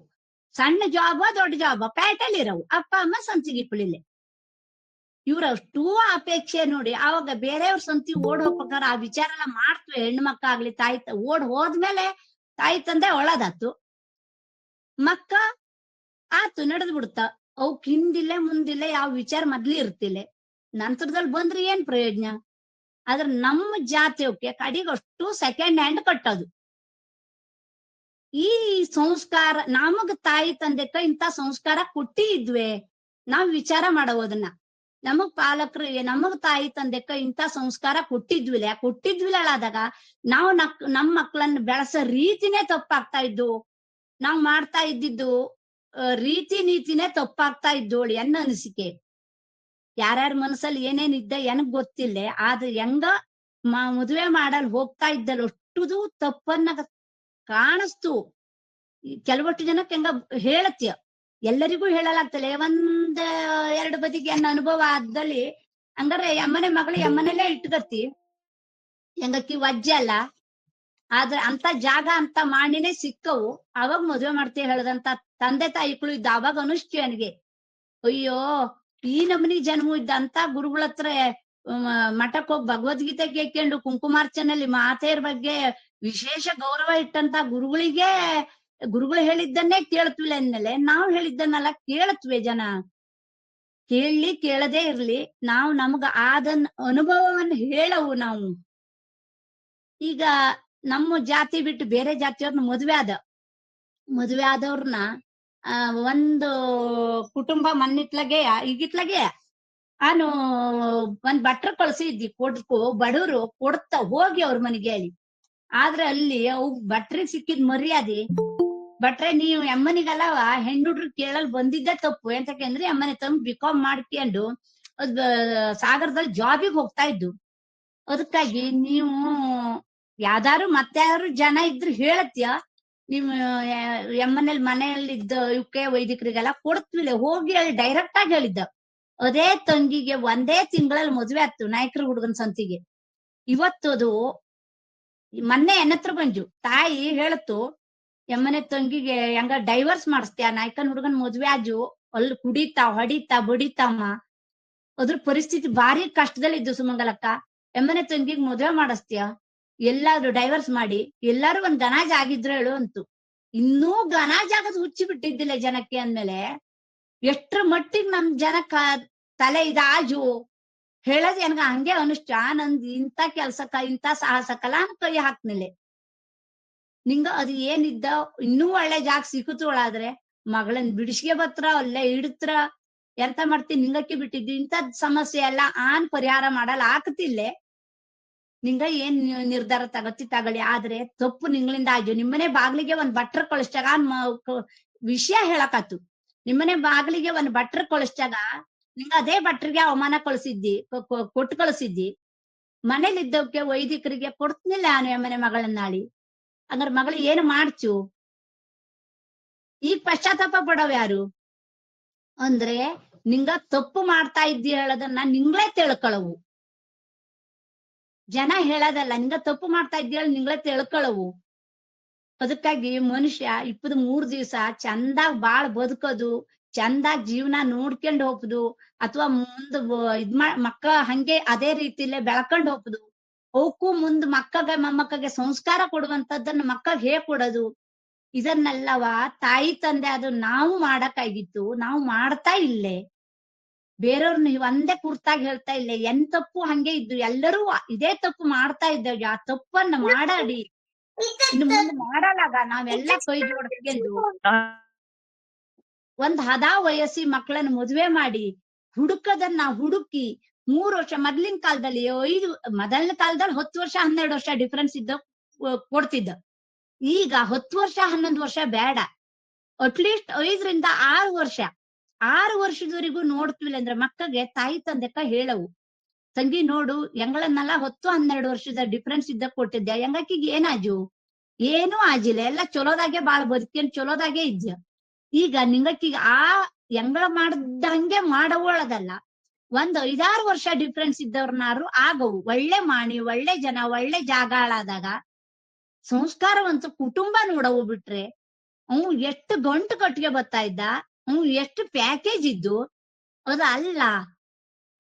ಸಣ್ಣ ಜಾಬ ದೊಡ್ಡ ಜಾಬ ಪ್ಯಾಟಲ್ಲಿ ಇರವು. ಅಪ್ಪ ಅಮ್ಮ ಸಂಚಿಗೆ ಇಪ್ಲಿಲ್ಲೆ. ಇವ್ರಷ್ಟೂ ಅಪೇಕ್ಷೆ ನೋಡಿ ಆವಾಗ ಬೇರೆಯವ್ರ ಸಂತಿ ಓಡ್ ಹೋಗ್ಬೇಕಾರ ಆ ವಿಚಾರ ಎಲ್ಲ ಮಾಡ್ತವೆ. ಹೆಣ್ಣು ಮಕ್ಕ ಆಗ್ಲಿ ಓಡ್ ಹೋದ್ಮೇಲೆ ತಾಯಿ ತಂದೆ ಒಳ್ಳೇದಾತು, ಮಕ್ಕ ಆತು ನಡೆದ್ ಬಿಡ್ತ. ಅವಕ್ ಹಿಂದಿಲ್ಲ ಮುಂದಿಲ್ಲ ಯಾವ ವಿಚಾರ ಮೊದ್ಲಿ ಇರ್ತಿಲ್ಲ. ನಂತರದಲ್ಲಿ ಬಂದ್ರೆ ಏನ್ ಪ್ರಯೋಜನ? ಆದ್ರೆ ನಮ್ಮ ಜಾತಿಯಕ್ಕೆ ಕಡಿಗಷ್ಟು ಸೆಕೆಂಡ್ ಹ್ಯಾಂಡ್ ಕಟ್ಟೋದು. ಈ ಸಂಸ್ಕಾರ ನಮಗ್ ತಾಯಿ ತಂದೆಕ ಇಂತ ಸಂಸ್ಕಾರ ಕೊಟ್ಟಿದ್ವೆ, ನಾವ್ ವಿಚಾರ ಮಾಡೋದನ್ನ. ನಮಗ್ ಪಾಲಕರು ನಮಗ್ ತಾಯಿ ತಂದೆಕ ಇಂತ ಸಂಸ್ಕಾರ ಕೊಟ್ಟಿದ್ವಿಲ್ಲ ಆದಾಗ ನಾವು ನಮ್ ಮಕ್ಕಳನ್ನ ಬೆಳೆಸೋ ರೀತಿನೇ ತಪ್ಪಾಗ್ತಾ ಇದ್ದು. ನಾವ್ ಮಾಡ್ತಾ ಇದ್ದಿದ್ದು ರೀತಿ ನೀತಿನೇ ತಪ್ಪಾಗ್ತಾ ಇದ್ದೋಳಿ ಅನ್ನೋ ಅನಿಸಿಕೆ. ಯಾರ್ಯಾರ ಮನಸ್ಸಲ್ಲಿ ಏನೇನ್ ಇದ್ದ ಏನಗ್ ಗೊತ್ತಿಲ್ಲ. ಆದ್ರೆ ಹೆಂಗ ಮದುವೆ ಮಾಡಲ್ ಹೋಗ್ತಾ ಇದ್ದಲ್ಲ ಅಷ್ಟುದು ತಪ್ಪನ್ನ ಕಾಣಿಸ್ತು. ಕೆಲವಷ್ಟು ಜನಕ್ಕೆ ಹೆಂಗ ಹೇಳತ್ಯ, ಎಲ್ಲರಿಗೂ ಹೇಳಲಾಗ್ತಲ್ಲ. 1-2 ಬದಿಗೆ ನನ್ನ ಅನುಭವ ಆದಲ್ಲಿ ಹಂಗಾರೆ ಎಮ್ಮನೆ ಮಗಳು ಎಮ್ಮನೆಲ್ಲೇ ಇಟ್ಕತಿ ಹೆಂಗಕ್ಕಿ ವಜ್ಜೆ ಅಲ್ಲ. ಆದ್ರೆ ಅಂತ ಜಾಗ ಅಂತ ಮಾಡಿನೇ ಸಿಕ್ಕವು. ಅವಾಗ ಮದುವೆ ಮಾಡ್ತೀವಿ ಹೇಳದಂತ ತಂದೆ ತಾಯಿಗಳು ಇದ್ದ. ಅವಾಗ ಅನಿಸ್ತು ನನಗೆ, ಅಯ್ಯೋ ಈ ನಮನಿ ಜನ್ಮ ಇದ್ದಂತ ಗುರುಗಳ ಹತ್ರ ಮಠಕ್ಕೆ ಹೋಗಿ ಭಗವದ್ಗೀತೆ ಕೇಳ್ಕೊಂಡು ಕುಂಕುಮಾರ್ಚನೆಯಲ್ಲಿ ಮಾತೆಯರ ಬಗ್ಗೆ ವಿಶೇಷ ಗೌರವ ಇಟ್ಟಂತ ಗುರುಗಳು ಹೇಳಿದ್ದನ್ನೇ ಕೇಳ್ತ್ವಿಲ್ಲ ಅಂದ್ಮೇಲೆ ನಾವು ಹೇಳಿದ್ದನ್ನೆಲ್ಲ ಕೇಳತ್ವೆ ಜನ. ಕೇಳಲಿ ಕೇಳದೇ ಇರ್ಲಿ, ನಾವು ನಮಗ ಆದನ್ ಅನುಭವವನ್ನು ಹೇಳವು ನಾವು. ಈಗ ನಮ್ಮ ಜಾತಿ ಬಿಟ್ಟು ಬೇರೆ ಜಾತಿಯವ್ರನ್ನ ಮದುವೆ ಆದವ್ರನ್ನ ಒಂದು ಕುಟುಂಬ ಈಗಿತ್ಲಗೆ ನಾನು ಒಂದ್ ಭಟ್ರ ಕಳ್ಸಿದ್ದಿ ಬಡವರು ಕೊಡ್ತಾ ಹೋಗಿ ಅವ್ರ ಮನೆಗೆ ಹೇಳಿ. ಆದ್ರೆ ಅಲ್ಲಿ ಅವು ಭಟ್ರಿಗೆ ಸಿಕ್ಕಿದ್ ಮರ್ಯಾದೆ, ಭಟ್ರೆ ನೀವು ಅಮ್ಮನಿಗಲ್ಲವ ಹೆಣ್ಣುಡ್ರು ಕೇಳಲ್ ಬಂದಿದ್ದೆ ತಪ್ಪು. ಎಂತಕಂದ್ರೆ ಅಮ್ಮನೆ ತಂದು ಬಿಕಾಮ್ ಮಾಡ್ಕೊಂಡು ಸಾಗರದಲ್ಲಿ ಜಾಬಿಗೆ ಹೋಗ್ತಾ ಇದ್ದು. ಅದಕ್ಕಾಗಿ ನೀವು ಯಾವ್ದಾರು ಯಾರು ಜನ ಇದ್ರು ಹೇಳತ್ಯ, ನೀವು ಮನೆಯಲ್ಲಿದ್ದ ಇವಕ್ಕೆ ವೈದಿಕರಿಗೆಲ್ಲ ಕೊಡ್ತಿಲ್ಲ ಹೋಗಿ ಹೇಳಿ ಡೈರೆಕ್ಟ್ ಆಗಿ ಹೇಳಿದ್ದ. ಅದೇ ತಂಗಿಗೆ ಒಂದೇ ತಿಂಗಳಲ್ಲಿ ಮದ್ವೆ ಆಯ್ತು ನಾಯಕರ ಹುಡುಗನ್ ಸಂತಿಗೆ. ಇವತ್ತದು ಮೊನ್ನೆ ಎನ್ನತ್ರ ಬಂಜು ತಾಯಿ ಹೇಳತ್ತು, ಎಮ್ಮನೆ ತಂಗಿಗೆ ಹೆಂಗ ಡೈವರ್ಸ್ ಮಾಡಿಸ್ತೀಯ, ನಾಯಕನ್ ಹುಡುಗನ್ ಮದ್ವೆ ಆಜು ಅಲ್ಲಿ ಕುಡಿತಾ ಹೊಡಿತಾ ಬಡಿತಾಮ. ಅದ್ರ ಪರಿಸ್ಥಿತಿ ಭಾರಿ ಕಷ್ಟದಲ್ಲಿದ್ದು ಸುಮಂಗಲಕ್ಕ. ಎಮ್ಮನೆ ತಂಗಿಗ್ ಮದ್ವೆ ಮಾಡಿಸ್ತೀಯ, ಎಲ್ಲಾರು ಡೈವರ್ಸ್ ಮಾಡಿ ಎಲ್ಲಾರು ಒಂದ್ ಗನಾಜ್ ಆಗಿದ್ರು ಹೇಳು ಅಂತು. ಇನ್ನೂ ಗನಾಜ್ ಆಗದ್ ಹುಚ್ಚಿ ಬಿಟ್ಟಿದ್ದಿಲ್ಲ ಜನಕ್ಕೆ ಅಂದ್ಮೇಲೆ ಎಷ್ಟ್ರ ಮಟ್ಟಿಗೆ ನಮ್ ಜನಕ್ಕ ತಲೆ ಇದಾಜು ಹೇಳದ್ ನನಗ ಹಂಗೆ ಅನುಷ್ಠ. ನಂದ್ ಇಂಥ ಕೆಲ್ಸಕ್ಕ ಇಂಥ ಸಾಹಸಕ್ಕಲ್ಲ ಅನ್ ಕೈ ಹಾಕ್ನಿಲ್ಲ. ನಿಂಗ ಅದು ಏನಿದ್ದ ಇನ್ನೂ ಒಳ್ಳೆ ಜಾಗ ಸಿಕ್ಕುತ್ತೋಳಾದ್ರೆ ಮಗಳನ್ ಬಿಡಿಸ್ಗೆ ಬತ್ರ ಅಲ್ಲೇ ಇಡತ್ರ ಎಂತ ಮಾಡ್ತೀನಿ. ನಿಂಗಕ್ಕೆ ಬಿಟ್ಟಿದ್ದು ಇಂಥದ್ ಸಮಸ್ಯೆ ಎಲ್ಲ ಪರಿಹಾರ ಮಾಡಲ್ಲ ಆಗ್ತಿಲ್ಲೇ. ನಿಂಗ ಏನ್ ನಿರ್ಧಾರ ತಗಳಿ, ಆದ್ರೆ ತಪ್ಪು ನಿಂಗಳಿಂದ ಆಯ್ತು. ನಿಮ್ಮನೆ ಬಾಗ್ಲಿಗೆ ಒಂದ್ ಭಟ್ರ ಕಳಿಸ್ದಾಗ ವಿಷಯ ಹೇಳಕತ್ತು. ನಿಮ್ಮನೆ ಬಾಗ್ಲಿಗೆ ಒಂದ್ ಭಟ್ರ ಕಳಿಸ್ದಾಗ ನಿಂಗ ಅದೇ ಭಟ್ರಿಗೆ ಅವಮಾನ ಕೊಟ್ಟು ಕಳಿಸಿದ್ದಿ. ಮನೇಲಿದ್ದವಕ್ಕೆ ವೈದಿಕರಿಗೆ ಕೊಡ್ತಿನಿಲ್ಲ ನಾನು ಮನೆ ಮಗಳನ್ನಾಳಿ. ಹಂಗಾರೆ ಮಗಳು ಏನು ಮಾಡ್ಚು? ಈಗ ಪಶ್ಚಾತ್ತಾಪ ಪಡವ್ ಯಾರು ಅಂದ್ರೆ ನಿಂಗ ತಪ್ಪು ಮಾಡ್ತಾ ಇದ್ದಿ ಹೇಳೋದನ್ನ ನಿಂಗ್ಳೇ ತಿಳ್ಕೊಳವು. ಜನ ಹೇಳೋದಲ್ಲ, ನಿಂಗ ತಪ್ಪು ಮಾಡ್ತಾ ಇದ್ದೀಳ ನಿಂಗ್ಳೇ ತಿಳ್ಕೊಳವು. ಅದಕ್ಕಾಗಿ ಮನುಷ್ಯ 23 ದಿವಸ ಚಂದಾಗ್ ಬಾಳ್ ಬದುಕೋದು, ಚಂದಾಗ್ ಜೀವನ ನೋಡ್ಕೊಂಡ್ ಹೋಗುದು, ಅಥವಾ ಮುಂದ್ ಮಕ್ಕಳ ಹಂಗೆ ಅದೇ ರೀತಿಲೇ ಬೆಳ್ಕೊಂಡ್ ಹೋಗುದು. ಅವಕ್ಕೂ ಮುಂದ್ ಮೊಮ್ಮಕ್ಕಗೆ ಸಂಸ್ಕಾರ ಕೊಡುವಂತದ್ದನ್ನ ಮಕ್ಕಳಿಗೆ ಹೇಳ್ಕೊಡೋದು. ಇದನ್ನೆಲ್ಲವ ತಾಯಿ ತಂದೆ ಅದು ನಾವು ಮಾಡಕ್ಕಾಗಿತ್ತು, ನಾವು ಮಾಡ್ತಾ ಇಲ್ಲೇ. ಬೇರೆಯವ್ರು ನೀವ್ ಒಂದೇ ಕುರ್ತಾಗಿ ಹೇಳ್ತಾ ಇಲ್ಲ, ತಪ್ಪು ಹಂಗೆ ಇದ್ದು ಎಲ್ಲರೂ ಇದೇ ತಪ್ಪು ಮಾಡ್ತಾ ಇದ್ದೇವೆ. ಆ ತಪ್ಪನ್ನ ಮಾಡಾಡಿ ಇನ್ನು ಮುಂದೆ ಮಾಡಲಾಗ ನಾವೆಲ್ಲ ಕೈ ಜೋಡಿಸ್ಕೊಂಡು ಒಂದ್ ವಯಸ್ಸಿ ಮಕ್ಕಳನ್ನ ಮದುವೆ ಮಾಡಿ ಹುಡುಕಿ 3 ವರ್ಷ, ಮೊದ್ಲಿನ ಕಾಲದಲ್ಲಿ ಮೊದಲನೇ ಕಾಲದಲ್ಲಿ 10 ವರ್ಷ 12 ವರ್ಷ ಡಿಫ್ರೆನ್ಸ್ ಇದ್ದ ಕೊಡ್ತಿದ್ದ. ಈಗ 10 ವರ್ಷ 11 ವರ್ಷ ಬೇಡ, ಅಟ್ಲೀಸ್ಟ್ 5 ರಿಂದ 6 ವರ್ಷ 6 ವರ್ಷದವರೆಗೂ ನೋಡ್ತಿವಿಲ್ಲ ಅಂದ್ರೆ ಮಕ್ಕಳಿಗೆ ತಾಯಿ ತಂದೆಕ ಹೇಳವು, ತಂಗಿ ನೋಡು ಎಂಗಳನ್ನೆಲ್ಲ 10 12 ವರ್ಷದ ಡಿಫ್ರೆನ್ಸ್ ಇದ್ದ ಕೊಟ್ಟಿದ್ದೆ, ಹೆಂಗಕ್ಕಿಗೆ ಏನಾಜು? ಏನೂ ಆಗಿಲ್ಲ, ಎಲ್ಲ ಚಲೋದಾಗೆ ಬಾಳ್ ಬದುಕೇನ್ ಚಲೋದಾಗೆ ಇದ್ದ. ಈಗ ನಿಂಗಕ್ಕಿಗ ಎಂಗಳ ಮಾಡ್ದಂಗೆ ಮಾಡವಳದಲ್ಲ, ಒಂದ್ 5-6 ವರ್ಷ ಡಿಫ್ರೆನ್ಸ್ ಇದ್ದವ್ರನ್ನಾರು ಆಗವು. ಒಳ್ಳೆ ಜನ ಒಳ್ಳೆ ಜಾಗ ಹಾಳಾದಾಗ ಸಂಸ್ಕಾರವಂತ ಕುಟುಂಬ ನೋಡವು. ಬಿಟ್ರೆ ಅವ್ನು ಎಷ್ಟು ಗಂಟು ಕಟ್ಟಿಗೆ ಬರ್ತಾ ಇದ್ದ, ಅವ್ನು ಎಷ್ಟು ಪ್ಯಾಕೇಜ್ ಇದ್ದು ಅದು ಅಲ್ಲ.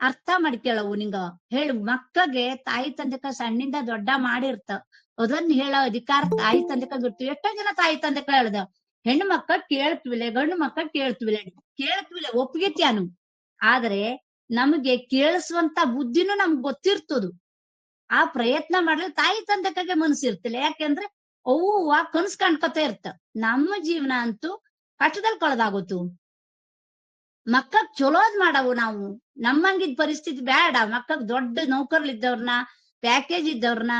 ಅರ್ಥ ಮಾಡ್ಕೇಳವು. ನಿಂಗ ಹೇಳು, ಮಕ್ಕಗೆ ತಾಯಿ ತಂದೆಕ ಸಣ್ಣಿಂದ ದೊಡ್ಡ ಮಾಡಿರ್ತ, ಅದನ್ನ ಹೇಳೋ ಅಧಿಕಾರ ತಾಯಿ ತಂದೆಕ ಗೊತ್ತು. ಎಷ್ಟೋ ಜನ ತಾಯಿ ತಂದೆಕ ಹೇಳ್ದ ಹೆಣ್ಣು ಮಕ್ಕ ಕೇಳ್ತಿವಿಲ್ಲ, ಗಂಡು ಮಕ್ಕ ಕೇಳ್ತಿವಿಲ್ಲ ಒಪ್ಪಿಗೆತ್ಯಾನು. ಆದ್ರೆ ನಮಗೆ ಕೇಳಿಸುವಂತ ಬುದ್ಧಿನೂ ನಮ್ಗ್ ಗೊತ್ತಿರ್ತದು. ಆ ಪ್ರಯತ್ನ ಮಾಡ್ಲಿ ತಾಯಿ ತಂದೆಕಾಗೆ ಮನಸ್ಸಿರ್ತಿಲ್ಲ. ಯಾಕೆಂದ್ರೆ ಅವು ಕನ್ಸ್ ಕಾಣ್ಕೊತ ಇರ್ತ. ನಮ್ಮ ಜೀವನ ಅಂತೂ ಕಷ್ಟದಲ್ಲಿ ಕಳೆದಾಗೋತು. ಮಕ್ಕಕ್ ಚಲೋದ್ ಮಾಡವು. ನಾವು ನಮ್ಮಂಗಿದ್ ಪರಿಸ್ಥಿತಿ ಬೇಡ. ಮಕ್ಕಕ್ ದೊಡ್ಡ ನೌಕರ್ಲಿದ್ದವ್ರನ್ನ, ಪ್ಯಾಕೇಜ್ ಇದ್ದವ್ರನ್ನ,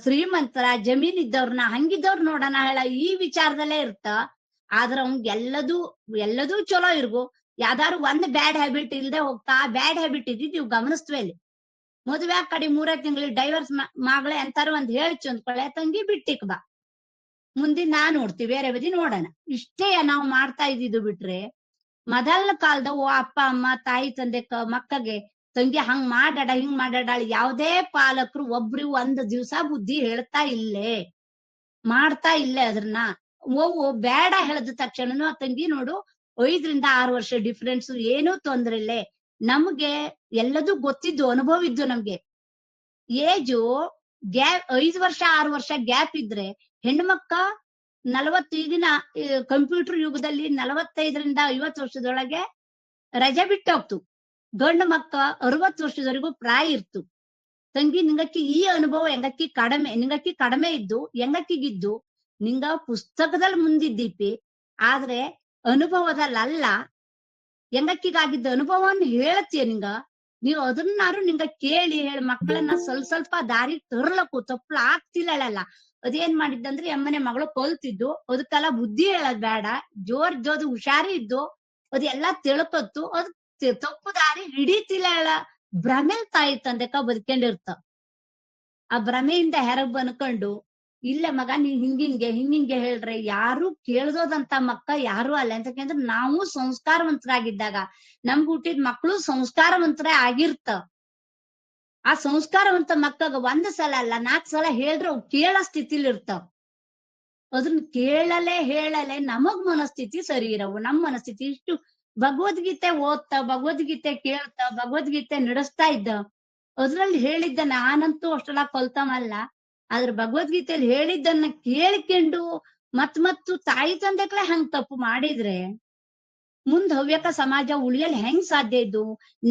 ಶ್ರೀಮಂತರ ಜಮೀನ್ ಇದ್ದವ್ರನ್ನ ಹಂಗಿದ್ದವ್ರ ನೋಡೋಣ ಹೇಳ ಈ ವಿಚಾರದಲ್ಲೇ ಇರ್ತ. ಆದ್ರ ಅವ್ನ್ಗ್ ಎಲ್ಲದೂ ಚಲೋ ಇರ್ಗು. ಯಾವ್ದಾರು ಒಂದ್ ಬ್ಯಾಡ್ ಹ್ಯಾಬಿಟ್ ಇಲ್ದೆ ಹೋಗ್ತಾ, ಬ್ಯಾಡ್ ಹ್ಯಾಬಿಟ್ ಇದ್ದಿದ್ ಇವ್ ಗಮನಿಸ್ತ್ವೆ. ಮದ್ವೆ ಕಡೆ 3 ತಿಂಗಳಿಗೆ ಡೈವರ್ಸ್ ಮಗಳೇ ಅಂತಾರು ಒಂದ್ ಹೇಳ್ಚು ಅಂದ್ಕೊಳ್ಳೆ, ತಂಗಿ ಬಿಟ್ಟಿಕ್ ಬಾ, ಮುಂದಿನ ನೋಡ್ತೀವಿ, ಬೇರೆ ಬದಿ ನೋಡೋಣ. ಇಷ್ಟೇ ನಾವು ಮಾಡ್ತಾ ಇದ್ದಿದ್ದು. ಬಿಟ್ರೆ ಮೊದಲ ಕಾಲದ ಅಪ್ಪ ಅಮ್ಮ ತಾಯಿ ತಂದೆ ಮಕ್ಕಗೆ ತಂಗಿ ಹಂಗ್ ಮಾಡಾಡ ಹಿಂಗ್ ಮಾಡಾಡ ಯಾವ್ದೇ ಪಾಲಕರು ಒಬ್ರು ಒಂದ್ ದಿವ್ಸ ಬುದ್ಧಿ ಹೇಳ್ತಾ ಇಲ್ಲೇ, ಮಾಡ್ತಾ ಇಲ್ಲೇ. ಅದನ್ನ ಬೇಡ ಹೇಳದ ತಕ್ಷಣ ತಂಗಿ ನೋಡು 5 ರಿಂದ 6 ವರ್ಷ ಡಿಫ್ರೆನ್ಸ್ ಏನೂ ತೊಂದ್ರೆ ಇಲ್ಲೇ. ನಮ್ಗೆ ಎಲ್ಲದೂ ಗೊತ್ತಿದ್ದು ಅನುಭವ ಇದ್ದು ನಮ್ಗೆ. ಏಜು 5 ವರ್ಷ 6 ವರ್ಷ ಗ್ಯಾಪ್ ಇದ್ರೆ ಹೆಣ್ಮಕ್ಕ 40 ಈಗಿನ ಕಂಪ್ಯೂಟರ್ ಯುಗದಲ್ಲಿ 45 ರಿಂದ 50 ವರ್ಷದೊಳಗೆ ರಜೆ ಬಿಟ್ಟೋಗ್ತು. ಗಂಡು ಮಕ್ಕ 60 ವರ್ಷದವರೆಗೂ ಪ್ರಾಯ ಇರ್ತು. ತಂಗಿ ನಿಂಗಕ್ಕಿ ಈ ಅನುಭವ ನಿಂಗಕ್ಕಿ ಕಡಿಮೆ ಇದ್ದು ಹೆಂಗಕ್ಕಿಗಿದ್ದು ನಿಂಗ ಪುಸ್ತಕದಲ್ಲಿ ಮುಂದಿದ್ದೀಪಿ, ಆದ್ರೆ ಅನುಭವದಲ್ಲ. ಹೆಂಗಕ್ಕಿಗಾಗಿದ್ದ ಅನುಭವವನ್ನು ಹೇಳತ್ತೀಯ ನಿಂಗ. ನೀವು ಅದನ್ನಾರು ನಿಂಗ ಕೇಳಿ ಹೇಳಿ ಮಕ್ಕಳನ್ನ ಸ್ವಲ್ಪ ದಾರಿ ತರ್ಲಕ್ಕು ತಪ್ಪಲ ಆಗ್ತಿಲ್ಲಲ್ಲ. ಅದೇನ್ ಮಾಡಿದ್ದಂದ್ರೆ ಎಮ್ಮನೆ ಮಗಳು ಕಲ್ತಿದ್ದು ಅದಕ್ಕೆಲ್ಲ ಬುದ್ಧಿ ಹೇಳದ್ ಬೇಡ, ಜೋದು ಹುಷಾರಿ ಇದ್ದು ಅದೆಲ್ಲಾ ತಿಳ್ಕೊತ್ತು. ಅದ್ ತಪ್ಪು ದಾರಿ ಹಿಡಿತಿಲ್ಲ ಭ್ರಮೆ ತಾಯಿ ತಂದೆಕ ಬದುಕೊಂಡಿರ್ತ. ಆ ಭ್ರಮೆಯಿಂದ ಹೆರಗ್ ಬನ್ಕೊಂಡು ಇಲ್ಲ ಮಗ ನೀವ್ ಹಿಂಗಿಂಗೆ ಹೇಳ್ರೆ ಯಾರು ಕೇಳ್ದೋದಂತ ಮಕ್ಕ ಯಾರು ಅಲ್ಲ. ಅಂತಕಂದ್ರೆ ನಾವು ಸಂಸ್ಕಾರವಂತರಾಗಿದ್ದಾಗ ನಮ್ಗ್ ಹುಟ್ಟಿದ ಮಕ್ಕಳು ಸಂಸ್ಕಾರವಂತರೇ ಆಗಿರ್ತಾವ. ಆ ಸಂಸ್ಕಾರವಂತ ಮಕ್ಕಗ 1 ಸಲ ಅಲ್ಲ 4 ಸಲ ಹೇಳ್ರೆ ಅವ್ ಕೇಳೋ ಸ್ಥಿತಿಲಿ ಇರ್ತಾವ. ಅದನ್ನ ಹೇಳಲೆ ನಮಗ್ ಮನಸ್ಥಿತಿ ಸರಿ ಇರವು. ನಮ್ ಮನಸ್ಥಿತಿ ಇಷ್ಟು ಭಗವದ್ಗೀತೆ ಓದ್ತಾ ಭಗವದ್ಗೀತೆ ಕೇಳ್ತಾ ಭಗವದ್ಗೀತೆ ನಡೆಸ್ತಾ ಇದ್ದ ಅದ್ರಲ್ಲಿ ಹೇಳಿದ್ದ ನಾನಂತೂ ಅಷ್ಟೆಲ್ಲ ಕಲ್ತಮಲ್ಲ. ಆದ್ರೆ ಭಗವದ್ಗೀತೆಯಲ್ಲಿ ಹೇಳಿದ್ದನ್ನ ಕೇಳಿಕೊಂಡು ಮತ್ತು ತಾಯಿ ತಂದೆಕ್ಲೆ ಹಂಗ್ ತಪ್ಪು ಮಾಡಿದ್ರೆ ಮುಂದ್ ಹವ್ಯಕ ಸಮಾಜ ಉಳಿಯಲ್ ಹೆಂಗ್ ಸಾಧ್ಯ ಇದ್ದು?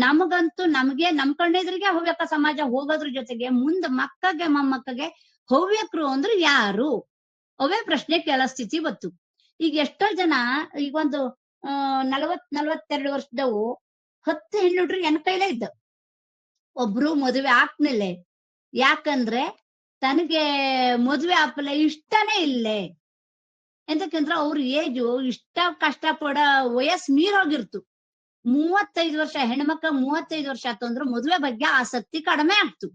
ನಮಗಂತೂ ನಮ್ಗೆ ನಮ್ ಕಣ್ಣೆದ್ರಿಗೆ ಹವ್ಯಕ ಸಮಾಜ ಹೋಗೋದ್ರ ಜೊತೆಗೆ ಮುಂದ್ ಮಕ್ಕಗೆ ಮೊಮ್ಮಕ್ಕಗೆ ಹವ್ಯಕರು ಅಂದ್ರೆ ಯಾರು? ಅವೇ ಪ್ರಶ್ನೆ ಕೇಳೋ ಸ್ಥಿತಿ ಬತ್ತು. ಈಗ ಎಷ್ಟೋ ಜನ ಈಗೊಂದು 42 ವರ್ಷದವು 10 ಹೆಣ್ಣುಡ್ರು ಎನ್ ಕೈಲೇ ಇದ್ದ. ಒಬ್ರು ಮದುವೆ ಆಗ್ನಿಲ್ಲ. ಯಾಕಂದ್ರೆ ತನಗೆ ಮದುವೆ ಆಪಲೆ ಇಷ್ಟನೇ ಇಲ್ಲೇ. ಎಂತಕಂದ್ರ ಅವ್ರ ಏಜು ಇಷ್ಟ ಕಷ್ಟ ಪಡ ವಯಸ್ಸು ಮೀರೋಗಿರ್ತು. 35 ವರ್ಷ ಹೆಣ್ಮಕ್ಳ 35 ವರ್ಷ ಆತು ಅಂದ್ರೆ ಮದುವೆ ಬಗ್ಗೆ ಆಸಕ್ತಿ ಕಡಿಮೆ ಆಗ್ತು.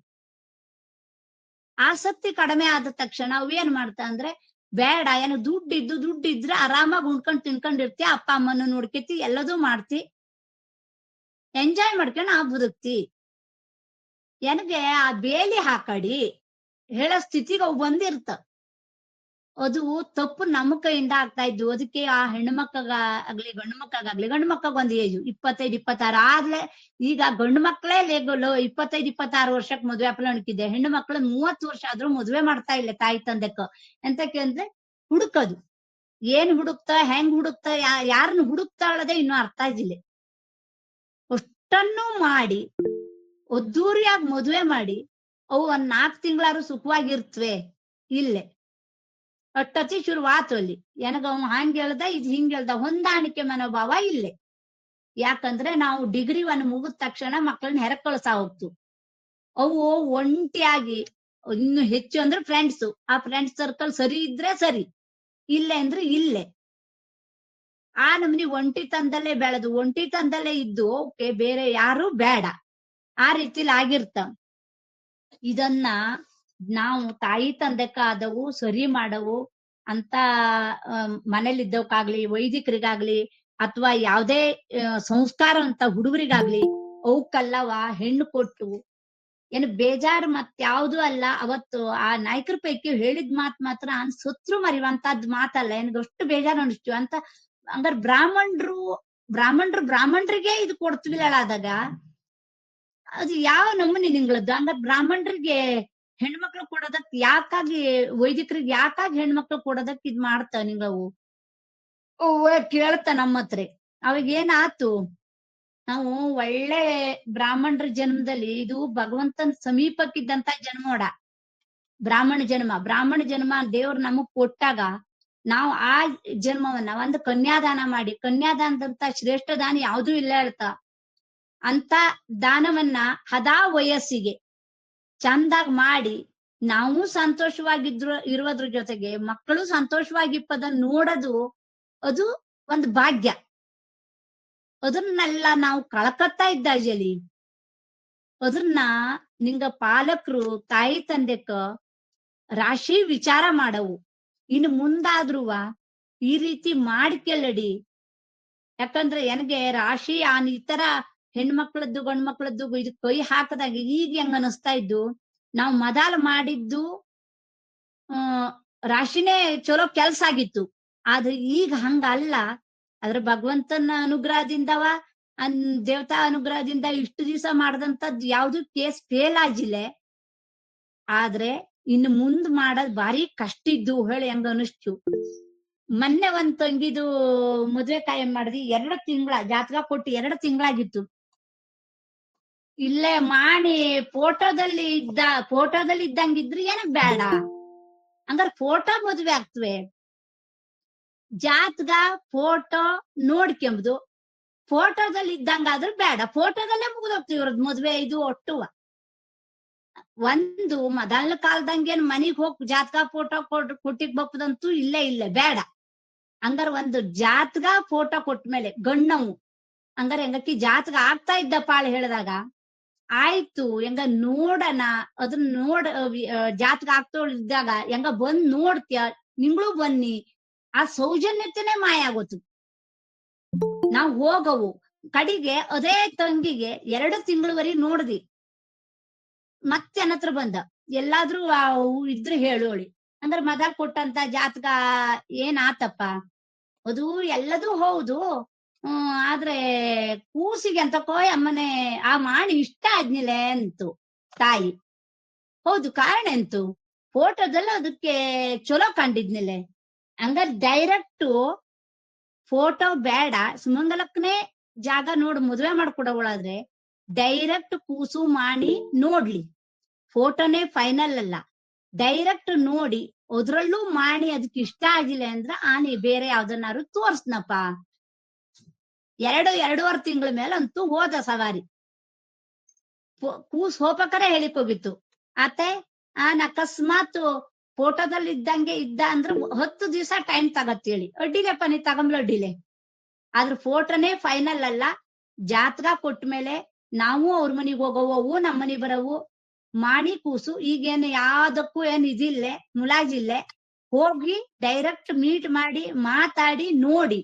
ಆಸಕ್ತಿ ಕಡಿಮೆ ಆದ ತಕ್ಷಣ ಅವ್ ಏನ್ ಮಾಡ್ತಾ ಅಂದ್ರೆ ಬೇಡ, ಏನು ದುಡ್ಡಿದ್ರೆ ಆರಾಮಾಗಿ ಉಣ್ಕೊಂಡ್ ತಿನ್ಕೊಂಡಿರ್ತಿ, ಅಪ್ಪ ಅಮ್ಮನ ನೋಡ್ಕತಿ, ಎಲ್ಲದೂ ಮಾಡ್ತಿ, ಎಂಜಾಯ್ ಮಾಡ್ಕೊಂಡ್ ಬದುಕ್ತಿ. ನನಗೆ ಆ ಬೇಲಿ ಹಾಕಡಿ ಹೇಳೋ ಸ್ಥಿತಿಗೆ ಅವು ಬಂದಿರ್ತ. ಅದು ತಪ್ಪು ನಮ್ಮ ಕೈಯಿಂದ ಆಗ್ತಾ ಇದ್ದು. ಅದಕ್ಕೆ ಆ ಹೆಣ್ಮಕ್ಳಗ ಆಗ್ಲಿ ಗಂಡು ಮಕ್ಕಳಾಗ್ಲಿ ಒಂದ್ ಏಜು 25, 26 ಆದ್ಲೆ ಈಗ ಗಂಡು ಮಕ್ಳೇ 25, 26 ವರ್ಷಕ್ ಮದ್ವೆ ಅಪ್ಲ ಅನ್ಕಿದ್ದೆ. ಹೆಣ್ಣು ಮಕ್ಳು 30 ವರ್ಷ ಆದ್ರೂ ಮದ್ವೆ ಮಾಡ್ತಾ ಇಲ್ಲ ತಾಯಿ ತಂದೆಕ. ಎಂತಕ್ಕೆ ಅಂದ್ರೆ ಹುಡುಕದು. ಏನ್ ಹುಡುಕ್ತಾ ಹೆಂಗ್ ಹುಡುಕ್ತಾ ಯಾರನ್ನ ಹುಡುಕ್ತಾಳದೆ ಇನ್ನೂ ಅರ್ಥ ಆಗಿಲ್ಲ. ಅಷ್ಟನ್ನು ಮಾಡಿ ಅದ್ದೂರಿಯಾಗಿ ಮದ್ವೆ ಮಾಡಿ ಅವು 4 ತಿಂಗಳಾರು ಸುಖವಾಗಿರ್ತವೆ ಇಲ್ಲೇ. ಅಟ್ಟತಿ ಶುರುವಾತು ಅಲ್ಲಿ. ನನಗ ಅವ್ ಹಂಗ್ ಹೇಳ್ದ ಇದು ಹಿಂಗ್ ಹೇಳ್ದ ಹೊಂದಾಣಿಕೆ ಮನೋಭಾವ ಇಲ್ಲೇ. ಯಾಕಂದ್ರೆ ನಾವು ಡಿಗ್ರಿ 1 ಮುಗಿದ ತಕ್ಷಣ ಮಕ್ಕಳನ್ನ ಹೆರಕ್ ಕಳ್ಸಾ ಹೋಗ್ತು. ಅವು ಒಂಟಿಯಾಗಿ ಇನ್ನು ಹೆಚ್ಚು ಅಂದ್ರೆ ಫ್ರೆಂಡ್ಸ್, ಆ ಫ್ರೆಂಡ್ಸ್ ಸರ್ಕಲ್ ಸರಿ ಇದ್ರೆ ಸರಿ, ಇಲ್ಲೇ ಅಂದ್ರೆ ಇಲ್ಲೇ. ಆ ನಮ್ನಿ ಒಂಟಿತನದಲ್ಲೇ ಬೆಳೆದು ಒಂಟಿತನದಲ್ಲೇ ಇದ್ದು ಓಕೆ ಬೇರೆ ಯಾರು ಬೇಡ ಆ ರೀತಿಲಿ ಆಗಿರ್ತ. ಇದನ್ನ ನಾವು ತಾಯಿ ತಂದೆಕಾದವು ಸರಿ ಮಾಡವು ಅಂತ ಮನೇಲಿದ್ದವಕ್ಕಾಗ್ಲಿ ವೈದಿಕರಿಗಾಗ್ಲಿ ಅಥವಾ ಯಾವ್ದೇ ಸಂಸ್ಕಾರ ಅಂತ ಹುಡುಗರಿಗಾಗ್ಲಿ ಅವಕ್ಕಲ್ಲವ ಹೆಣ್ಣು ಕೊಟ್ಟು ಏನು ಬೇಜಾರು ಮತ್ಯಾವ್ದು ಅಲ್ಲ. ಅವತ್ತು ಆ ನಾಯಕರ ಪೈಕಿ ಹೇಳಿದ್ ಮಾತ್ರ ಸತ್ರು ಮರಿವಂತದ್ ಮಾತಲ್ಲ. ಅಷ್ಟು ಬೇಜಾರು ಅನಿಸ್ತು ಅಂತ. ಹಂಗಾರ ಬ್ರಾಹ್ಮಣರಿಗೆ ಇದು ಕೊಡ್ತೀವಿಲ್ಲ ಆದಾಗ ಅದು ಯಾವ ನಮೂನಿ ನಿಂಗಳದ್ದು? ಹಂಗಾರ ಬ್ರಾಹ್ಮಣರಿಗೆ ಹೆಣ್ಮಕ್ಳು ಕೊಡೋದಕ್ ಯಾಕಾಗಿ ವೈದಿಕರಿಗೆ ಯಾಕಾಗಿ ಹೆಣ್ಮಕ್ಳು ಕೊಡೋದಕ್ ಇದ್ ಮಾಡ್ತಾವ ನಿಂಗವು ಕೇಳ್ತ ನಮ್ಮ ಹತ್ರ. ಅವಾಗ ಏನಾತು, ನಾವು ಒಳ್ಳೆ ಬ್ರಾಹ್ಮಣರ ಜನ್ಮದಲ್ಲಿ ಇದು ಭಗವಂತನ ಸಮೀಪಕ್ಕಿದ್ದಂತ ಜನ್ಮೋಡ ಬ್ರಾಹ್ಮಣ ಜನ್ಮ ದೇವ್ರು ನಮಗ್ ಕೊಟ್ಟಾಗ ನಾವು ಆ ಜನ್ಮವನ್ನ ಒಂದು ಕನ್ಯಾದಾನ ಮಾಡಿ, ಕನ್ಯಾದಾನದಂತ ಶ್ರೇಷ್ಠ ದಾನ ಯಾವ್ದೂ ಇಲ್ಲ ಹೇಳ್ತಾ ಅಂತ ದಾನವನ್ನ ಹದಾ ವಯಸ್ಸಿಗೆ ಚಂದಾಗ್ ಮಾಡಿ ನಾವು ಇರೋದ್ರ ಜೊತೆಗೆ ಮಕ್ಕಳು ಸಂತೋಷವಾಗಿಪ್ಪದನ್ನ ನೋಡೋದು ಅದು ಒಂದು ಭಾಗ್ಯ. ಅದನ್ನೆಲ್ಲ ನಾವು ಕಳ್ಕತ್ತಾ ಇದ್ದಾಜಲಿ. ಅದನ್ನ ನಿಂಗ ಪಾಲಕರು ತಾಯಿ ತಂದೆಕ ರಾಶಿ ವಿಚಾರ ಮಾಡವು. ಇನ್ನು ಮುಂದಾದ್ರುವ ಈ ರೀತಿ ಮಾಡ್ಕೆಲ್ಲಡಿ. ಯಾಕಂದ್ರೆ ನನಗೆ ರಾಶಿ ಈ ತರ ಹೆಣ್ಮಕ್ಳದ್ದು ಗಂಡ್ ಮಕ್ಳದ್ದು ಇದು ಕೈ ಹಾಕದಾಗ ಈಗ ಹೆಂಗ ಅನಿಸ್ತಾ ಇದ್ದು, ನಾವು ಮೊದಲ ಮಾಡಿದ್ದು ರಾಶಿನೇ ಚಲೋ ಕೆಲ್ಸ ಆಗಿತ್ತು. ಆದ್ರೆ ಈಗ ಹಂಗಲ್ಲ. ಆದ್ರೆ ಭಗವಂತನ ಅನುಗ್ರಹದಿಂದವ ದೇವತಾ ಅನುಗ್ರಹದಿಂದ ಇಷ್ಟು ದಿವಸ ಮಾಡದಂತದ್ ಯಾವ್ದು ಕೇಸ್ ಫೇಲ್ ಆಗಿಲ್ಲ. ಆದ್ರೆ ಇನ್ನು ಮುಂದ್ ಮಾಡೋದ್ ಭಾರಿ ಕಷ್ಟ ಇದ್ದು ಹೇಳಿ ಹೆಂಗ ಅನಿಸ್ತು. ಮೊನ್ನೆ ಒಂದ್ ತಂಗಿದು ಮದ್ವೆ ಕಾಯಂ ಮಾಡಿದ್ವಿ, 2 ತಿಂಗಳ ಜಾತಕ ಕೊಟ್ಟು 2 ತಿಂಗಳಾಗಿತ್ತು. ಇಲ್ಲೇ ಮಾಡಿ ಫೋಟೋದಲ್ಲಿ ಇದ್ದಂಗಿದ್ರೆ ಏನಕ್ ಬೇಡ, ಹಂಗಾರೆ ಫೋಟೋ ಮದ್ವೆ ಆಗ್ತವೆ. ಜಾತಕ ಫೋಟೋ ನೋಡ್ಕೆಂಬುದು, ಫೋಟೋದಲ್ಲಿ ಇದ್ದಂಗಾದ್ರೂ ಬೇಡ, ಫೋಟೋದಲ್ಲೇ ಮುಗಿದೋಗ್ತೀವಿ ಇವ್ರದ್ ಮದ್ವೆ ಇದು ಒಟ್ಟುವ. ಒಂದು ಮೊದಲ ಕಾಲದಂಗೇನ್ ಮನಿಗ್ ಹೋಗ್ ಜಾತಕ ಫೋಟೋ ಕೊಟ್ಟಿಗ್ ಬಪ್ಪದಂತೂ ಇಲ್ಲೇ ಬೇಡ. ಹಂಗಾರ ಒಂದು ಜಾತಕ ಫೋಟೋ ಕೊಟ್ಮೇಲೆ ಗಣ್ಣವು ಹಂಗಾರೆ ಹೆಂಗಕ್ಕಿ ಜಾತಕ ಆಗ್ತಾ ಇದ್ದಪ್ಪ ಹೇಳಿದಾಗ ಆಯ್ತು ಹೆಂಗ ನೋಡಣ, ಅದನ್ನ ಜಾತಕ ಆಗ್ತೋಳಿದ್ದಾಗ ಹೆಂಗ ಬಂದ್ ನೋಡ್ತೀಯ, ನಿಂಗಳು ಬನ್ನಿ, ಆ ಸೌಜನ್ಯತೆನೆ ಮಾಯ ಆಗೋತು. ನಾವ್ ಹೋಗವು ಕಡಿಗೆ ಅದೇ ತಂಗಿಗೆ 2 ತಿಂಗಳವರೆಗೆ ನೋಡ್ದಿ, ಮತ್ತೆ ನತ್ರ ಬಂದ ಎಲ್ಲಾದ್ರೂ ಇದ್ರೆ ಹೇಳೋಳಿ. ಅಂದ್ರೆ ಮೊದಲ್ ಕೊಟ್ಟಂತ ಜಾತಕ ಏನ್ ಆತಪ್ಪ, ಅದು ಎಲ್ಲದೂ ಹೌದು, ಆದ್ರೆ ಕೂಸಿಗೆ ಅಂತ ಕೋಯ್ ಅಮ್ಮನೆ ಆ ಮಾಡಿ ಇಷ್ಟ ಆದ್ನಿಲ್ಲ ಅಂತು ತಾಯಿ. ಹೌದು, ಕಾರಣ ಎಂತು, ಫೋಟೋದಲ್ಲ ಅದಕ್ಕೆ ಚಲೋ ಕಂಡಿದ್ನಿಲ್ಲ. ಹಂಗಾರೆ ಡೈರೆಕ್ಟ್ ಫೋಟೋ ಬೇಡ, ಸುಮಂಗಲಕ್ಕನೇ ಜಾಗ ನೋಡಿ ಮದ್ವೆ ಮಾಡ್ಕೊಡವಳಾದ್ರೆ ಡೈರೆಕ್ಟ್ ಕೂಸು ಮಾಡಿ ನೋಡ್ಲಿ, ಫೋಟೋನೇ ಫೈನಲ್ ಅಲ್ಲ, ಡೈರೆಕ್ಟ್ ನೋಡಿ ಅದ್ರಲ್ಲೂ ಮಾಡಿ ಅದಕ್ಕೆ ಇಷ್ಟ ಆಗಿಲ್ಲ ಅಂದ್ರ ಆನೆ ಬೇರೆ ಯಾವ್ದನ್ನಾರು ತೋರ್ಸ್ನಪ್ಪ. 2.5 ತಿಂಗಳ ಮೇಲೆ ಅಂತೂ ಹೋದ ಸವಾರಿ. ಕೂಸ್ ಹೋಗ್ಬೇಕಾರೆ ಹೇಳಿಕೋಗಿತ್ತು, ಆತೆ ಅಕಸ್ಮಾತ್ ಫೋಟೋದಲ್ಲಿ ಇದ್ದಂಗೆ ಇದ್ದ ಅಂದ್ರೆ 10 ದಿವಸ ಟೈಮ್ ತಗತ್ತೇಳಿ, ಅಡ್ಡಿಲೆಪ್ಪ ನೀ ತಗೊಂಬ್ಲ ಅಡ್ಡಿಲೆ, ಆದ್ರ ಫೋಟೋನೇ ಫೈನಲ್ ಅಲ್ಲ. ಜಾತಕ ಕೊಟ್ಮೇಲೆ ನಾವು ಅವ್ರ ಮನಿಗ್ ಹೋಗವು, ನಮ್ಮ ಮನಿಗ್ ಬರವು ಮಾಡಿ ಕೂಸು ಈಗೇನು ಯಾವ್ದಕ್ಕೂ ಏನ್ ಇದಿಲ್ಲೆ ಮುಲಾಜಿಲ್ಲೆ, ಹೋಗಿ ಡೈರೆಕ್ಟ್ ಮೀಟ್ ಮಾಡಿ ಮಾತಾಡಿ ನೋಡಿ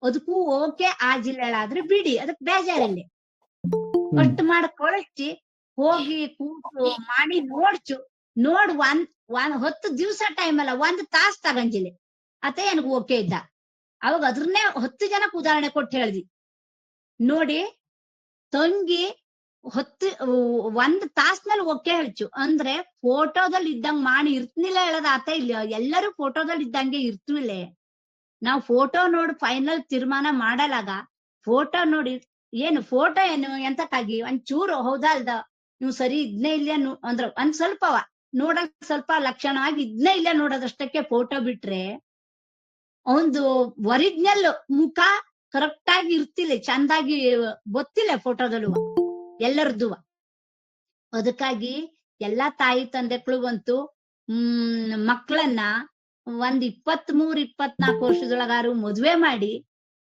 ಅದಕ್ಕೂ ಓಕೆ ಆಗಿಲ್ಲಾದ್ರೆ ಬಿಡಿ, ಅದಕ್ ಬೇಜಾರಿಲ್ಲ. ಅಷ್ಟು ಮಾಡ ಕಳಿಸಿ ಹೋಗಿ ಕೂಸು ಮಾಡಿ ನೋಡ್ 10 ದಿವಸ ಟೈಮ್ ಅಲ್ಲ, 1 ತಾಸ್ ತಗಂಜಿಲ್ಲ, ಅತ್ತೆ ನನಗ್ ಓಕೆ ಇದ್ದ. ಅವಾಗ ಅದ್ರನ್ನೇ 10 ಜನಕ್ಕೆ ಉದಾಹರಣೆ ಕೊಟ್ಟು ಹೇಳ್ದಿ ನೋಡಿ, ತಂಗಿ 1 ತಾಸ್ನಲ್ಲಿ ಓಕೆ ಹೇಳ್ಚು ಅಂದ್ರೆ ಫೋಟೋದಲ್ಲಿ ಇದ್ದಂಗ್ ಮಾಡಿ ಇರ್ತನಿಲ್ಲ ಹೇಳದ ಆತ ಇಲ್ಲ, ಎಲ್ಲರೂ ಫೋಟೋದಲ್ಲಿ ಇದ್ದಂಗೆ ಇರ್ತಿವಿಲ್ಲ. ನಾವು ಫೋಟೋ ನೋಡಿ ಫೈನಲ್ ತೀರ್ಮಾನ ಮಾಡಲಾಗ ಫೋಟೋ ನೋಡಿ ಫೋಟೋ ಏನು ಎಂತಕ್ಕಾಗಿ ಒಂಚೂರು ಹೌದಾ ಅಲ್ದ ನೀವು ಸರಿ ಇದ್ನೇ ಇಲ್ಲ ಅಂದ್ರ ಒಂದ್ ಸ್ವಲ್ಪವ ನೋಡಕ್ ಸ್ವಲ್ಪ ಲಕ್ಷಣವಾಗಿ ಇದ್ನೇ ಇಲ್ಲ ನೋಡೋದಷ್ಟಕ್ಕೆ ಫೋಟೋ ಬಿಟ್ರೆ ಒಂದು ಒರಿಜಿನಲ್ ಮುಖ ಕರೆಕ್ಟ್ ಆಗಿ ಇರ್ತಿಲ್ಲ, ಚಂದಾಗಿ ಗೊತ್ತಿಲ್ಲ ಫೋಟೋದಲ್ಲೂ ಎಲ್ಲರದ್ದು. ಅದಕ್ಕಾಗಿ ಎಲ್ಲಾ ತಾಯಿ ತಂದೆಗಳಿಗಂತೂ ಮಕ್ಕಳನ್ನ ಒಂದ್ 23-24 ವರ್ಷದೊಳಗಾರು ಮದ್ವೆ ಮಾಡಿ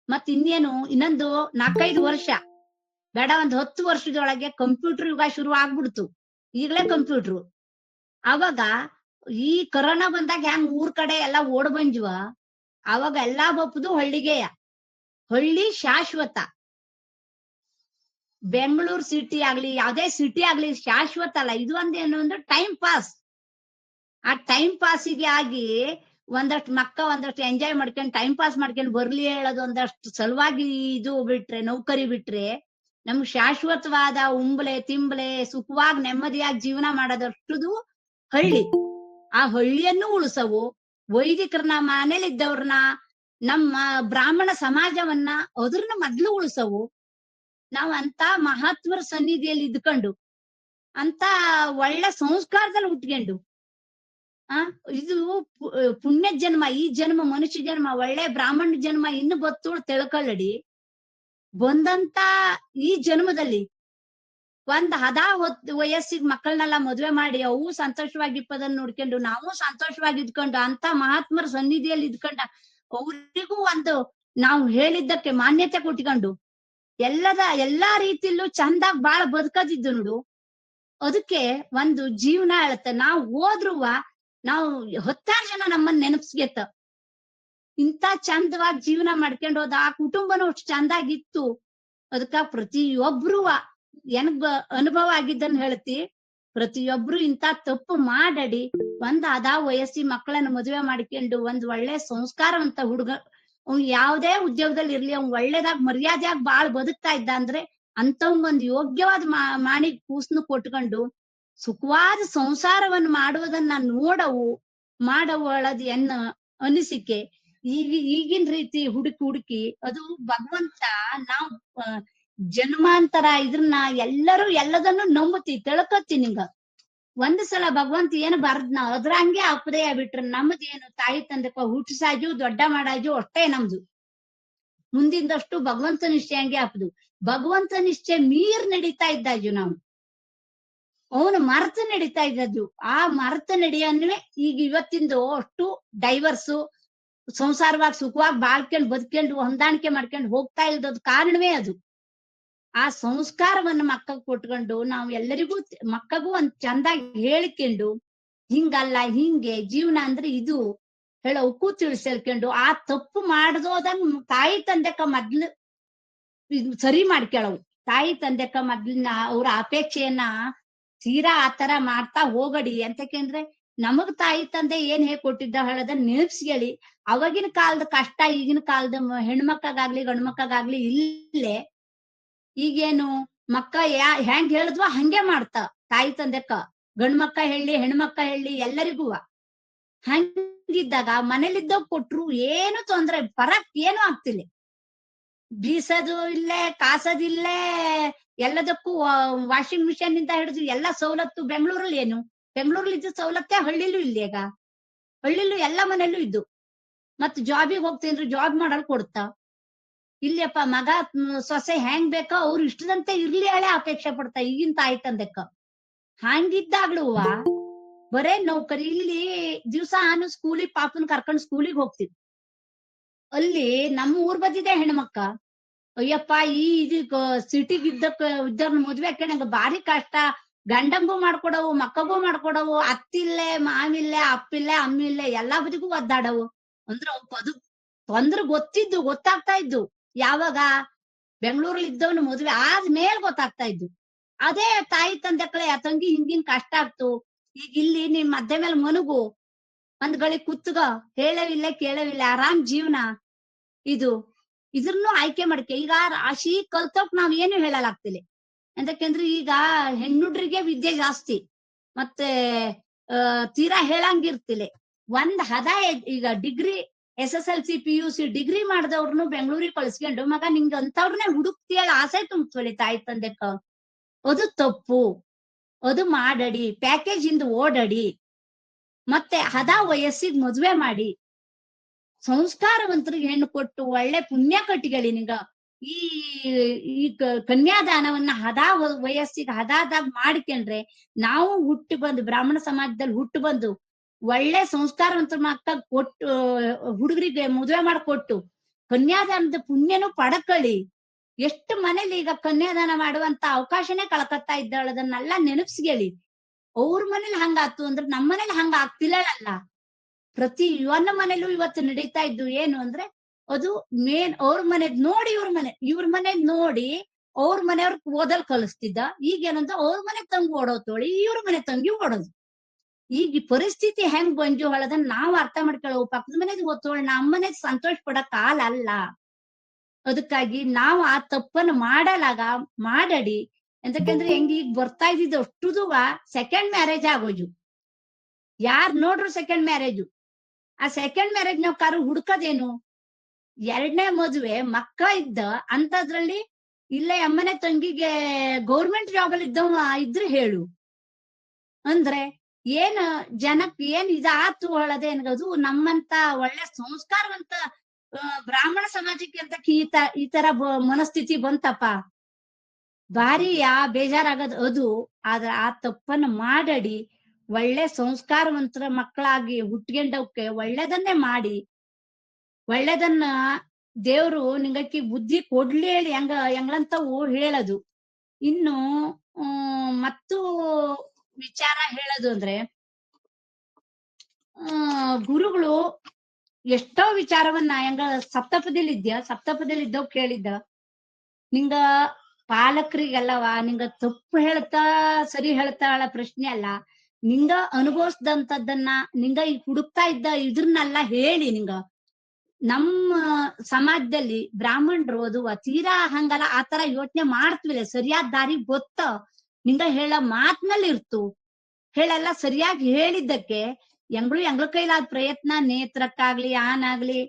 ಮತ್ ಇನ್ನೊಂದು 4-5 ವರ್ಷ ಬೇಡ, ಒಂದ್ 10 ವರ್ಷದೊಳಗೆ ಕಂಪ್ಯೂಟರ್ ಯುಗ ಶುರು ಆಗ್ಬಿಡ್ತು. ಈಗಲೇ ಕಂಪ್ಯೂಟರ್, ಅವಾಗ ಈ ಕೊರೋನಾ ಬಂದಾಗ ಹೆಂಗ್ ಊರ್ ಕಡೆ ಎಲ್ಲಾ ಓಡ್ ಬಂದ್ವ, ಅವಾಗ ಎಲ್ಲಾ ಬಪ್ಪದು ಹಳ್ಳಿಗೆಯ, ಹಳ್ಳಿ ಶಾಶ್ವತ. ಬೆಂಗಳೂರು ಸಿಟಿ ಆಗ್ಲಿ ಯಾವ್ದೇ ಸಿಟಿ ಆಗ್ಲಿ ಶಾಶ್ವತ ಅಲ್ಲ, ಇದು ಒಂದೇನು ಅಂದ್ರೆ ಟೈಮ್ ಪಾಸ್. ಆ ಟೈಮ್ ಪಾಸಿಗೆ ಆಗಿ ಒಂದಷ್ಟು ಎಂಜಾಯ್ ಮಾಡ್ಕೊಂಡು ಟೈಮ್ ಪಾಸ್ ಮಾಡ್ಕೊಂಡು ಬರ್ಲಿ ಹೇಳೋದು ಒಂದಷ್ಟು ಸಲುವಾಗಿ ಇದು ಬಿಟ್ರೆ, ನೌಕರಿ ಬಿಟ್ರೆ ನಮ್ಗೆ ಶಾಶ್ವತವಾದ ಉಂಬಲೆ ತಿಂಬಲೆ ಸುಖವಾಗಿ ನೆಮ್ಮದಿಯಾಗಿ ಜೀವನ ಮಾಡೋದಷ್ಟುದು ಹಳ್ಳಿ. ಆ ಹಳ್ಳಿಯನ್ನು ಉಳಿಸವು, ವೈದಿಕರನ್ನ ಮನೇಲಿದ್ದವ್ರನ್ನ ನಮ್ಮ ಬ್ರಾಹ್ಮಣ ಸಮಾಜವನ್ನ ಅದ್ರನ್ನ ಮೊದ್ಲು ಉಳಿಸವು. ನಾವ್ ಅಂತ ಮಹಾತ್ಮರ ಸನ್ನಿಧಿಯಲ್ಲಿ ಇದ್ಕೊಂಡು ಅಂತ ಒಳ್ಳೆ ಸಂಸ್ಕಾರದಲ್ಲಿ ಉಟ್ಕೊಂಡು ಇದು ಪುಣ್ಯ ಜನ್ಮ, ಈ ಜನ್ಮ ಮನುಷ್ಯ ಜನ್ಮ, ಒಳ್ಳೆ ಬ್ರಾಹ್ಮಣ ಜನ್ಮ ಇನ್ನು ಬತ್ತೋಳು ತಿಳ್ಕೊಳ್ಳಡಿ. ಬಂದಂತ ಈ ಜನ್ಮದಲ್ಲಿ ಒಂದ್ ವಯಸ್ಸಿಗೆ ಮಕ್ಕಳನ್ನೆಲ್ಲ ಮದ್ವೆ ಮಾಡಿ ಅವು ಸಂತೋಷವಾಗಿಪ್ಪದನ್ನ ನೋಡ್ಕೊಂಡು ನಾವು ಸಂತೋಷವಾಗಿ ಇದ್ಕೊಂಡು ಅಂತ ಮಹಾತ್ಮರ ಸನ್ನಿಧಿಯಲ್ಲಿ ಇದ್ಕೊಂಡ ಅವ್ರಿಗೂ ಒಂದು ನಾವು ಹೇಳಿದ್ದಕ್ಕೆ ಮಾನ್ಯತೆ ಕೊಟ್ಕೊಂಡು ಎಲ್ಲಾ ರೀತಿಯಲ್ಲೂ ಚಂದಾಗ್ ಬಾಳ ಬದುಕದಿದ್ದು ನೋಡು. ಅದಕ್ಕೆ ಒಂದು ಜೀವನ ಹೇಳತ್ತೆ, ನಾವು ಹೋದ್ರುವ ನಾವು 10 ಜನ ನಮ್ಮನ್ನ ನೆನಪಿಸ್ಗೆತ್ತ ಇಂತ ಚಂದವಾಗಿ ಜೀವನ ಮಾಡ್ಕೊಂಡು ಹೋದ ಆ ಕುಟುಂಬನೂ ಅಷ್ಟು ಚಂದಾಗಿತ್ತು. ಅದಕ್ಕ ಪ್ರತಿಯೊಬ್ರು ಅನುಭವ ಆಗಿದ್ದನ್ನ ಹೇಳ್ತಿ, ಪ್ರತಿಯೊಬ್ರು ಇಂತ ತಪ್ಪು ಮಾಡಡಿ ವಯಸ್ಸಿ ಮಕ್ಕಳನ್ನ ಮದುವೆ ಮಾಡ್ಕೊಂಡು ಒಂದ್ ಒಳ್ಳೆ ಸಂಸ್ಕಾರವಂತ ಅವ್ನ್ ಯಾವ್ದೇ ಉದ್ಯೋಗದಲ್ಲಿ ಇರ್ಲಿ ಅವ್ನ್ ಒಳ್ಳೇದಾಗ್ ಮರ್ಯಾದೆಯಾಗಿ ಬಾಳ್ ಬದುಕ್ತಾ ಇದ್ದ ಅಂದ್ರೆ ಅಂತವಂಗೊಂದ್ ಯೋಗ್ಯವಾದ ಮಾಣಿ ಕೂಸ್ನು ಕೊಟ್ಕೊಂಡು ಸುಖವಾದ ಸಂಸಾರವನ್ನು ಮಾಡುವುದನ್ನ ಮಾಡವಳದ್ ಎನ್ನ ಅನಿಸಿಕೆ. ಈಗಿನ ರೀತಿ ಹುಡುಕಿ ಅದು ಭಗವಂತ ನಾವು ಜನ್ಮಾಂತರ ಇದ್ರನ್ನ ಎಲ್ಲರೂ ಎಲ್ಲದನ್ನು ನಂಬುತ್ತಿ ತಿಳ್ಕೊತಿ ನಿಂಗ. ಒಂದ್ ಸಲ ಭಗವಂತ ಏನ್ ಬರ್ದ್ನ ಅದ್ರ ಹಂಗೆ ಅಪದಯ ಬಿಟ್ರ ನಮ್ದೇನು ತಾಯಿ ತಂದೆಕ ಹುಟ್ಟಿಸಾಜು ದೊಡ್ಡ ಮಾಡಾಜು ಅಷ್ಟೇ ನಮ್ದು. ಮುಂದಿಂದಷ್ಟು ಭಗವಂತ ನಿಶ್ಚಯ ಹಂಗೆ ಹಾಪದು. ಭಗವಂತ ನಿಶ್ಚಯ ಮೀರ್ ನಡೀತಾ ಇದ್ದಾಜು ನಾವು. ಅವನು ಮರ್ತು ನಡೀತಾ ಇದ್ದದ್ದು. ಆ ಮರ್ತು ನಡೆಯನ್ವೇ ಈಗ ಇವತ್ತಿಂದು ಅಷ್ಟು ಡೈವರ್ಸು ಸಂಸಾರವಾಗಿ ಸುಖವಾಗಿ ಬಾಳ್ಕೊಂಡ್ ಬದುಕೊಂಡು ಹೊಂದಾಣಿಕೆ ಮಾಡ್ಕೊಂಡು ಹೋಗ್ತಾ ಇಲ್ದದ್ ಕಾರಣವೇ ಅದು. ಆ ಸಂಸ್ಕಾರವನ್ನ ಮಕ್ಕಗ್ ಕೊಟ್ಕೊಂಡು ನಾವು ಎಲ್ಲರಿಗೂ ಮಕ್ಕಗೂ ಒಂದ್ ಚಂದಾಗಿ ಹೇಳಿಕೊಂಡು ಹಿಂಗಲ್ಲ ಹಿಂಗೆ ಜೀವನ ಅಂದ್ರೆ ಇದು ಹೇಳೋಕು ತಿಳಿಸೇಳ್ಕೊಂಡು ಆ ತಪ್ಪು ಮಾಡ್ದೋದಂಗ್ ತಾಯಿ ತಂದೆಕ ಮೊದ್ಲು ಸರಿ ಮಾಡ್ಕೊಳವು. ತಾಯಿ ತಂದೆಕ ಮೊದ್ಲಿನ ಅವ್ರ ಅಪೇಕ್ಷೆಯನ್ನ ತೀರಾ ಆತರ ಮಾಡ್ತಾ ಹೋಗಡಿ ಅಂತಕೆಂದ್ರೆ ನಮಗ್ ತಾಯಿ ತಂದೆ ಏನ್ ಕೊಟ್ಟಿದ್ದ ಹೇಳೋದನ್ನ ನೆನಪಿಸ್ಕೊಳ್ಳಿ. ಅವಾಗಿನ ಕಾಲದ ಕಷ್ಟ ಈಗಿನ ಕಾಲದ ಹೆಣ್ಮಕ್ಕಾಗ್ಲಿ ಗಂಡ್ಮಕ್ಕಾಗ್ಲಿ ಇಲ್ಲೇ. ಈಗೇನು ಮಕ್ಕ ಹೆಂಗ್ ಹೇಳಿದ್ವ ಹಂಗೆ ಮಾಡ್ತಾ ತಾಯಿ ತಂದೆಕ. ಗಂಡ್ಮಕ್ಕ ಹೇಳಿ ಹೆಣ್ಮಕ್ಕ ಹೇಳಿ ಎಲ್ಲರಿಗೂ ಹಂಗಿದ್ದಾಗ ಮನೇಲಿದ್ದವ್ ಕೊಟ್ರು ಏನು ತೊಂದ್ರೆ ಫರಕ್ ಏನು ಆಗ್ತಿಲ್ಲ. ಬೀಸೋದು ಇಲ್ಲೇ ಕಾಸೋದಿಲ್ಲೇ ಎಲ್ಲದಕ್ಕೂ ವಾಷಿಂಗ್ ಮಿಷಿನ್ ಇಂದ ಹಿಡಿದು ಎಲ್ಲಾ ಸವಲತ್ತು ಬೆಂಗಳೂರಲ್ಲಿ ಏನು ಬೆಂಗಳೂರಲ್ಲಿ ಇದ್ದು ಸವಲತ್ತೇ ಹಳ್ಳಿಲೂ ಇಲ್ಲೇಗ. ಹಳ್ಳಿಲೂ ಎಲ್ಲಾ ಮನೇಲೂ ಇದ್ದು. ಮತ್ ಜಾಬಿಗೆ ಹೋಗ್ತೀನಿ ಜಾಬ್ ಮಾಡಲ್ ಕೊಡ್ತಾ ಇಲ್ಲಪ್ಪ ಮಗ ಸೊಸೆ ಹೆಂಗ್ ಬೇಕೋ ಅವ್ರು ಇಷ್ಟದಂತೆ ಇರ್ಲಿ ಹೇಳೇ ಅಪೇಕ್ಷೆ ಪಡ್ತಾ ಈಗಿನ ತಾಯಿ ತಂದೆಕ್ಕ. ಹಂಗಿದ್ದಾಗ್ಲೂವ ಬರೇ ನೌಕರಿ. ಇಲ್ಲಿ ದಿವ್ಸ ನಾನು ಸ್ಕೂಲಿಗೆ ಪಾಪನ್ ಕರ್ಕೊಂಡ್ ಸ್ಕೂಲಿಗೆ ಹೋಗ್ತಿದ್. ಅಲ್ಲಿ ನಮ್ಮ ಊರ್ ಬದಿದೆ ಹೆಣ್ಮಕ್ಕ. ಅಯ್ಯಪ್ಪ ಇದು ಸಿಟಿಗ್ ಇದ್ದವ್ರನ್ನ ಮದ್ವೆ ಹಾಕ್ಯಂಗ ಬಾರಿ ಕಷ್ಟ. ಗಂಡಂಗೂ ಮಾಡ್ಕೊಡವು ಮಕ್ಕಗೂ ಮಾಡ್ಕೊಡವು. ಅತ್ತಿಲ್ಲೇ ಮಾವಿಲ್ಲೇ ಅಪ್ಪಿಲ್ಲೇ ಅಮ್ಮಿಲ್ಲೇ ಎಲ್ಲಾ ಬದಿಗೂ ಒದ್ದಾಡವು. ಅಂದ್ರೆ ತೊಂದ್ರೆ ಗೊತ್ತಾಗ್ತಾ ಇದ್ದು ಯಾವಾಗ ಬೆಂಗಳೂರಲ್ಲಿ ಇದ್ದವನು ಮದ್ವೆ ಆದ್ಮೇಲೆ ಗೊತ್ತಾಗ್ತಾ ಇದ್ದು. ಅದೇ ತಾಯಿ ತಂದೆಕ್ಳೆ ತಂಗಿ ಹಿಂದಿನ ಕಷ್ಟ ಆಗ್ತು. ಈಗ ಇಲ್ಲಿ ನಿಮ್ ಮಧ್ಯ ಮೇಲೆ ಮನುಗು ಒಂದ್ ಗಳಿಗೆ ಕುತ್ತಗ ಹೇಳವಿಲ್ಲ ಕೇಳವಿಲ್ಲ ಆರಾಮ್ ಜೀವನ. ಇದ್ರನ್ನು ಆಯ್ಕೆ ಮಾಡ್ಕೆ. ಈಗ ರಾಶಿ ಕಲ್ತೋಕ್ ನಾವ್ ಏನು ಹೇಳಲಾಗ್ತಿಲ್ಲ. ಎಂತಕೆಂದ್ರೆ ಈಗ ಹೆಣ್ಣುಡ್ರಿಗೆ ವಿದ್ಯೆ ಜಾಸ್ತಿ ಮತ್ತೆ ತೀರಾ ಹೇಳಂಗಿರ್ತಿಲ್ಲ. ಒಂದ್ ಈಗ ಡಿಗ್ರಿ SSLC PUC ಡಿಗ್ರಿ ಮಾಡ್ದವ್ರನ್ನು ಬೆಂಗಳೂರಿಗೆ ಕಳ್ಸ್ಕೊಂಡು ಮಗ ನಿಂಗ ಅಂತವ್ರನ್ನೇ ಹುಡುಕ್ತಿಯಲ್ಲ ಆಸೆ ತುಂಬ್ತೊಳಿ ತಾಯಿ ತಂದೆಕ. ಅದು ತಪ್ಪು. ಅದು ಮಾಡಡಿ ಪ್ಯಾಕೇಜ್ ಇಂದ ಓಡಡಿ ಮತ್ತೆ ವಯಸ್ಸಿಗೆ ಮದ್ವೆ ಮಾಡಿ ಸಂಸ್ಕಾರವಂತರಿಗೆ ಹೆಣ್ಣು ಕೊಟ್ಟು ಒಳ್ಳೆ ಪುಣ್ಯ ಕಟ್ಟಿಗಳಿ ನಿಂಗ. ಈ ಕನ್ಯಾದಾನವನ್ನ ವಯಸ್ಸಿಗೆ ಹದಾದಾಗ ಮಾಡ್ಕೊಂಡ್ರೆ ನಾವು ಹುಟ್ಟಿ ಬಂದು ಬ್ರಾಹ್ಮಣ ಸಮಾಜದಲ್ಲಿ ಹುಟ್ಟು ಬಂದು ಒಳ್ಳೆ ಸಂಸ್ಕಾರವಂತರ ಮಕ್ಕ ಕೊಟ್ಟು ಹುಡುಗರಿಗೆ ಮದುವೆ ಮಾಡ್ಕೊಟ್ಟು ಕನ್ಯಾದಾನದ ಪುಣ್ಯನೂ ಪಡಕಳಿ. ಎಷ್ಟು ಮನೇಲಿ ಈಗ ಕನ್ಯಾದಾನ ಮಾಡುವಂತ ಅವಕಾಶನೇ ಕಳ್ಕತ್ತಾ ಇದ್ದಾಳದನ್ನೆಲ್ಲ ನೆನಪಿಸ್ಕೊಳ್ಳಿ. ಅವ್ರ ಮನೇಲಿ ಹಂಗಾತು ಅಂದ್ರೆ ನಮ್ಮ ಮನೇಲಿ ಹಂಗ ಆಗ್ತಿಲ್ಲಲ್ಲ. ಪ್ರತಿ ಯುವನ ಮನೇಲೂ ಇವತ್ತು ನಡೀತಾ ಇದ್ದು ಏನು ಅಂದ್ರೆ ಅದು ಮೇನ್ ಅವ್ರ ಮನೆದ್ ನೋಡಿ ಇವ್ರ ಮನೆದ್ ನೋಡಿ ಅವ್ರ ಮನೆಯವ್ರ ಓದಲ್ ಕಲಿಸ್ತಿದ್ದ. ಈಗೇನಂತ ಅವ್ರ ಮನೆ ತಂಗಿ ಓಡೋತೋಳಿ ಇವ್ರ ಮನೆ ತಂಗಿ ಓಡೋದು. ಈಗ ಈ ಪರಿಸ್ಥಿತಿ ಹೆಂಗ್ ಬಂಜು ಹೇಳದನ್ನ ನಾವ್ ಅರ್ಥ ಮಾಡ್ಕೊಳ್ಳೋ. ಪಕ್ಕದ ಮನೇದ್ ಓದ್ತೋಳಿ ನಮ್ಮ ಮನೇದ್ ಸಂತೋಷ ಪಡ ಕಾಲ ಅಲ್ಲ. ಅದಕ್ಕಾಗಿ ನಾವು ಆ ತಪ್ಪನ್ನು ಮಾಡಡಿ. ಎಂತಕಂದ್ರೆ ಹೆಂಗ್ ಈಗ ಬರ್ತಾ ಇದ್ದಿದ್ದು ಅಷ್ಟುದುವ ಸೆಕೆಂಡ್ ಮ್ಯಾರೇಜ್ ಆಗೋಜು. ಯಾರ್ ನೋಡ್ರು ಸೆಕೆಂಡ್ ಮ್ಯಾರೇಜು. ಆ ಸೆಕೆಂಡ್ ಮ್ಯಾರೇಜ್ ನಾವ್ ಕಾರು ಹುಡ್ಕದೇನು ಎರಡನೇ ಮದುವೆ ಮಕ್ಕ ಇದ್ದ ಅಂತದ್ರಲ್ಲಿ ಇಲ್ಲೇ ಅಮ್ಮನೆ ತಂಗಿಗೆ ಗೌರ್ಮೆಂಟ್ ಜಾಬ್ ಅಲ್ಲಿ ಇದ್ರೆ ಹೇಳು ಅಂದ್ರೆ ಏನ್ ಜನಕ್ ಏನ್ ಇದಾತು ಹೇಳದೇನ್ಗದು. ನಮ್ಮಂತ ಒಳ್ಳೆ ಸಂಸ್ಕಾರವಂತ ಬ್ರಾಹ್ಮಣ ಸಮಾಜಕ್ಕೆ ಅಂತ ಈ ತರ ಮನಸ್ಥಿತಿ ಬಂತಪ್ಪ ಭಾರಿ ಬೇಜಾರಾಗದ್ ಅದು. ಆದ್ರ ಆ ತಪ್ಪನ್ನ ಮಾಡಡಿ ಒಳ್ಳೆ ಸಂಸ್ಕಾರವಂತರ ಮಕ್ಕಳಾಗಿ ಹುಟ್ಕೊಂಡವಕ್ಕೆ ಒಳ್ಳೇದನ್ನೇ ಮಾಡಿ ಒಳ್ಳೇದನ್ನ ದೇವ್ರು ನಿಂಗಕ್ಕಿ ಬುದ್ಧಿ ಕೊಡ್ಲಿ ಹೇಳಿ ಹೆಂಗ್ಳಂತವು ಹೇಳದು. ಇನ್ನು ಮತ್ತು ವಿಚಾರ ಹೇಳೋದು ಅಂದ್ರೆ ಗುರುಗಳು ಎಷ್ಟೋ ವಿಚಾರವನ್ನ ಸಪ್ತಪದಿಯಲ್ಲಿ ಇದ್ದವ್ ಕೇಳಿದ್ದ ನಿಂಗ ಪಾಲಕರಿಗೆಲ್ಲವ ನಿಂಗ ತಪ್ಪು ಹೇಳ್ತಾ ಸರಿ ಹೇಳ್ತಾಳ ಪ್ರಶ್ನೆ ಅಲ್ಲ. ನಿಂಗ ಅನುಭವಿಸ್ದಂತದ್ದನ್ನ ನಿಂಗ ಈಗ ಹುಡುಕ್ತಾ ಇದ್ದ ಇದ್ರನ್ನೆಲ್ಲ ಹೇಳಿ ನಿಂಗ ನಮ್ಮ ಸಮಾಜದಲ್ಲಿ ಬ್ರಾಹ್ಮಣರು ಓದುವ ತೀರಾ ಹಂಗಲ್ಲ ಆತರ ಯೋಚನೆ ಮಾಡ್ತೀವಿಲ್ಲ, ಸರಿಯಾದ ದಾರಿ ಗೊತ್ತ ನಿಂಗ ಹೇಳ ಮಾತ್ನಲ್ಲಿ ಇರ್ತು ಹೇಳೆಲ್ಲ ಸರಿಯಾಗಿ ಹೇಳಿದ್ದಕ್ಕೆ ಎಂಗ್ಳ ಕೈಲಾದ ಪ್ರಯತ್ನ ನೇತ್ರಕ್ಕಾಗ್ಲಿ ಆನಾಗ್ಲಿ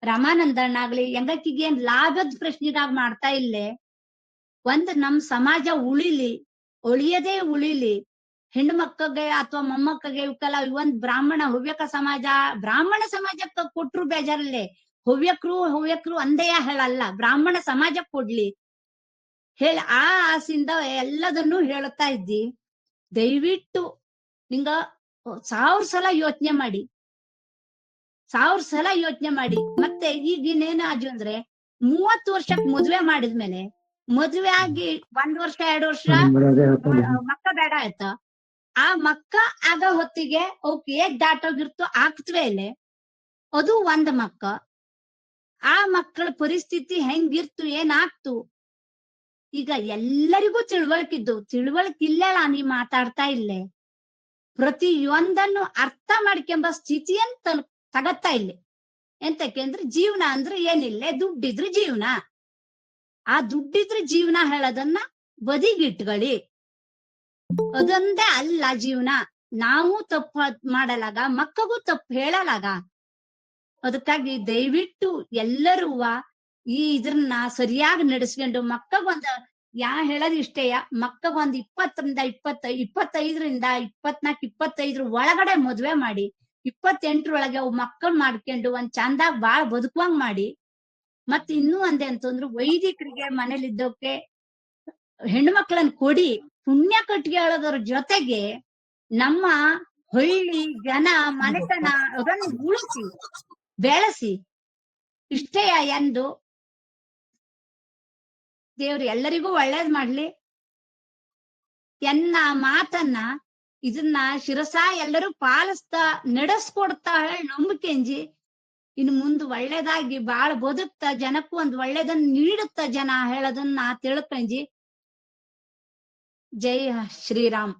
ರಾಮಾನಂದಣ್ಣಾಗ್ಲಿ ಎಂಗಕ್ಕಿಗೇನ್ ಲಾಭದ ಪ್ರಶ್ನೆದಾಗ ಮಾಡ್ತಾ ಇಲ್ಲೇ. ಒಂದ್ ನಮ್ ಸಮಾಜ ಉಳಿಯದೇ ಉಳಿಲಿ, ಹೆಣ್ಣು ಮಕ್ಕಳಿಗೆ ಅಥವಾ ಮೊಮ್ಮಕ್ಕಳಿಗೆ ಇವಕ್ಕೆಲ್ಲ ಒಂದ್ ಹವ್ಯಕ ಸಮಾಜ ಬ್ರಾಹ್ಮಣ ಸಮಾಜಕ್ಕೆ ಕೊಟ್ರು ಬೇಜಾರಲ್ಲೇ, ಹವ್ಯಕರು ಅಂದೆಯ ಹೇಳಲ್ಲ, ಬ್ರಾಹ್ಮಣ ಸಮಾಜಕ್ಕೆ ಕೊಡ್ಲಿ ಹೇಳಿ ಆ ಆಸೆಯಿಂದ ಎಲ್ಲದನ್ನು ಹೇಳ್ತಾ ಇದ್ದಿ. ದಯವಿಟ್ಟು ನಿಂಗ 1000 ಸಲ ಯೋಚನೆ ಮಾಡಿ, 1000 ಸಲ ಯೋಚನೆ ಮಾಡಿ. ಮತ್ತೆ ಈಗಿನೇನ ಆಜು ಅಂದ್ರೆ 30 ವರ್ಷಕ್ ಮದ್ವೆ ಮಾಡಿದ್ಮೇಲೆ ಮದ್ವೆ ಆಗಿ 1 ವರ್ಷ 2 ವರ್ಷ ಮಕ್ಕ ಬೇಡ ಆಯ್ತ, ಆ ಮಕ್ಕ ಆಗ ಹೊತ್ತಿಗೆ ಅವಕ್ ಏಜ್ ದಾಟೋಗಿರ್ತು ಆಗ್ತವೇ ಇಲ್ಲೇ, ಅದು ಒಂದ್ ಮಕ್ಕ. ಆ ಮಕ್ಕಳ ಪರಿಸ್ಥಿತಿ ಹೆಂಗಿರ್ತು ಏನಾಗ್ತು. ಈಗ ಎಲ್ಲರಿಗೂ ತಿಳುವಳಿಕಿಲ್ಲ ನೀ ಮಾತಾಡ್ತಾ ಇಲ್ಲೇ. ಪ್ರತಿಯೊಂದನ್ನು ಅರ್ಥ ಮಾಡ್ಕೆಂಬ ಸ್ಥಿತಿಯಂತ ತಗತ್ತಾ ಇಲ್ಲಿ. ಎಂತಕ್ಕೆ ಅಂದ್ರೆ ಜೀವನ ಅಂದ್ರೆ ಏನಿಲ್ಲ, ದುಡ್ಡಿದ್ರೆ ಜೀವನ. ಆ ದುಡ್ಡಿದ್ರೆ ಜೀವನ ಹೇಳೋದನ್ನ ಬದಿಗಿಟ್ಕೊಳ್ಳಿ. ಅದೊಂದೇ ಅಲ್ಲ ಜೀವನ. ನಾವು ತಪ್ಪು ಮಾಡಲಾಗ, ಮಕ್ಕಗೂ ತಪ್ಪು ಹೇಳಲಾಗ. ಅದಕ್ಕಾಗಿ ದಯವಿಟ್ಟು ಎಲ್ಲರೂ ಇದ್ರನ್ನ ಸರಿಯಾಗಿ ನಡೆಸ್ಕೊಂಡು ಮಕ್ಕಗೊಂದ ಹೇಳೋದು ಇಷ್ಟೇಯ, ಮಕ್ಕಗೊಂದ್ 25ರಿಂದ 24-25 ಒಳಗಡೆ ಮದ್ವೆ ಮಾಡಿ 28ರೊಳಗೆ ಅವ್ ಮಕ್ಕಳ್ ಮಾಡ್ಕೊಂಡು ಒಂದ್ ಚಂದಾಗ ಬಾಳ್ ಬದುಕುವಂಗ್ ಮಾಡಿ. ಮತ್ ಇನ್ನೂ ಒಂದೇ ಅಂತಂದ್ರು ವೈದಿಕರಿಗೆ ಮನೇಲಿದ್ದೋಕೆ ಹೆಣ್ಣು ಮಕ್ಕಳನ್ನ ಕೊಡಿ, ಪುಣ್ಯ ಕಟ್ಟಿಗೆ ಹೇಳೋದ್ರ ಜೊತೆಗೆ ನಮ್ಮ ಹಳ್ಳಿ ಜನ ಮನೆತನ ಅದನ್ನು ಉಳಿಸಿ ಬೆಳೆಸಿ ಇಷ್ಟೇಯ ಎಂದು ದೇವ್ರು ಎಲ್ಲರಿಗೂ ಒಳ್ಳೇದ್ ಮಾಡ್ಲಿ ಎನ್ನ ಮಾತನ್ನ ಇದನ್ನ ಶಿರಸ ಎಲ್ಲರೂ ಪಾಲಿಸ್ತಾ ನಡೆಸ್ಕೊಡ್ತಾ ನಂಬಿಕೆಂಜಿ ಇನ್ನು ಮುಂದೆ ಒಳ್ಳೇದಾಗಿ ಬಾಳ ಬದುಕ್ತಾ ಜನಕ್ಕೂ ಒಂದ್ ಒಳ್ಳೇದನ್ನ ನೀಡುತ್ತ ಜನ ಹೇಳೋದನ್ನ ತಿಳ್ಕಂಜಿ. ಜೈ ಶ್ರೀರಾಮ್.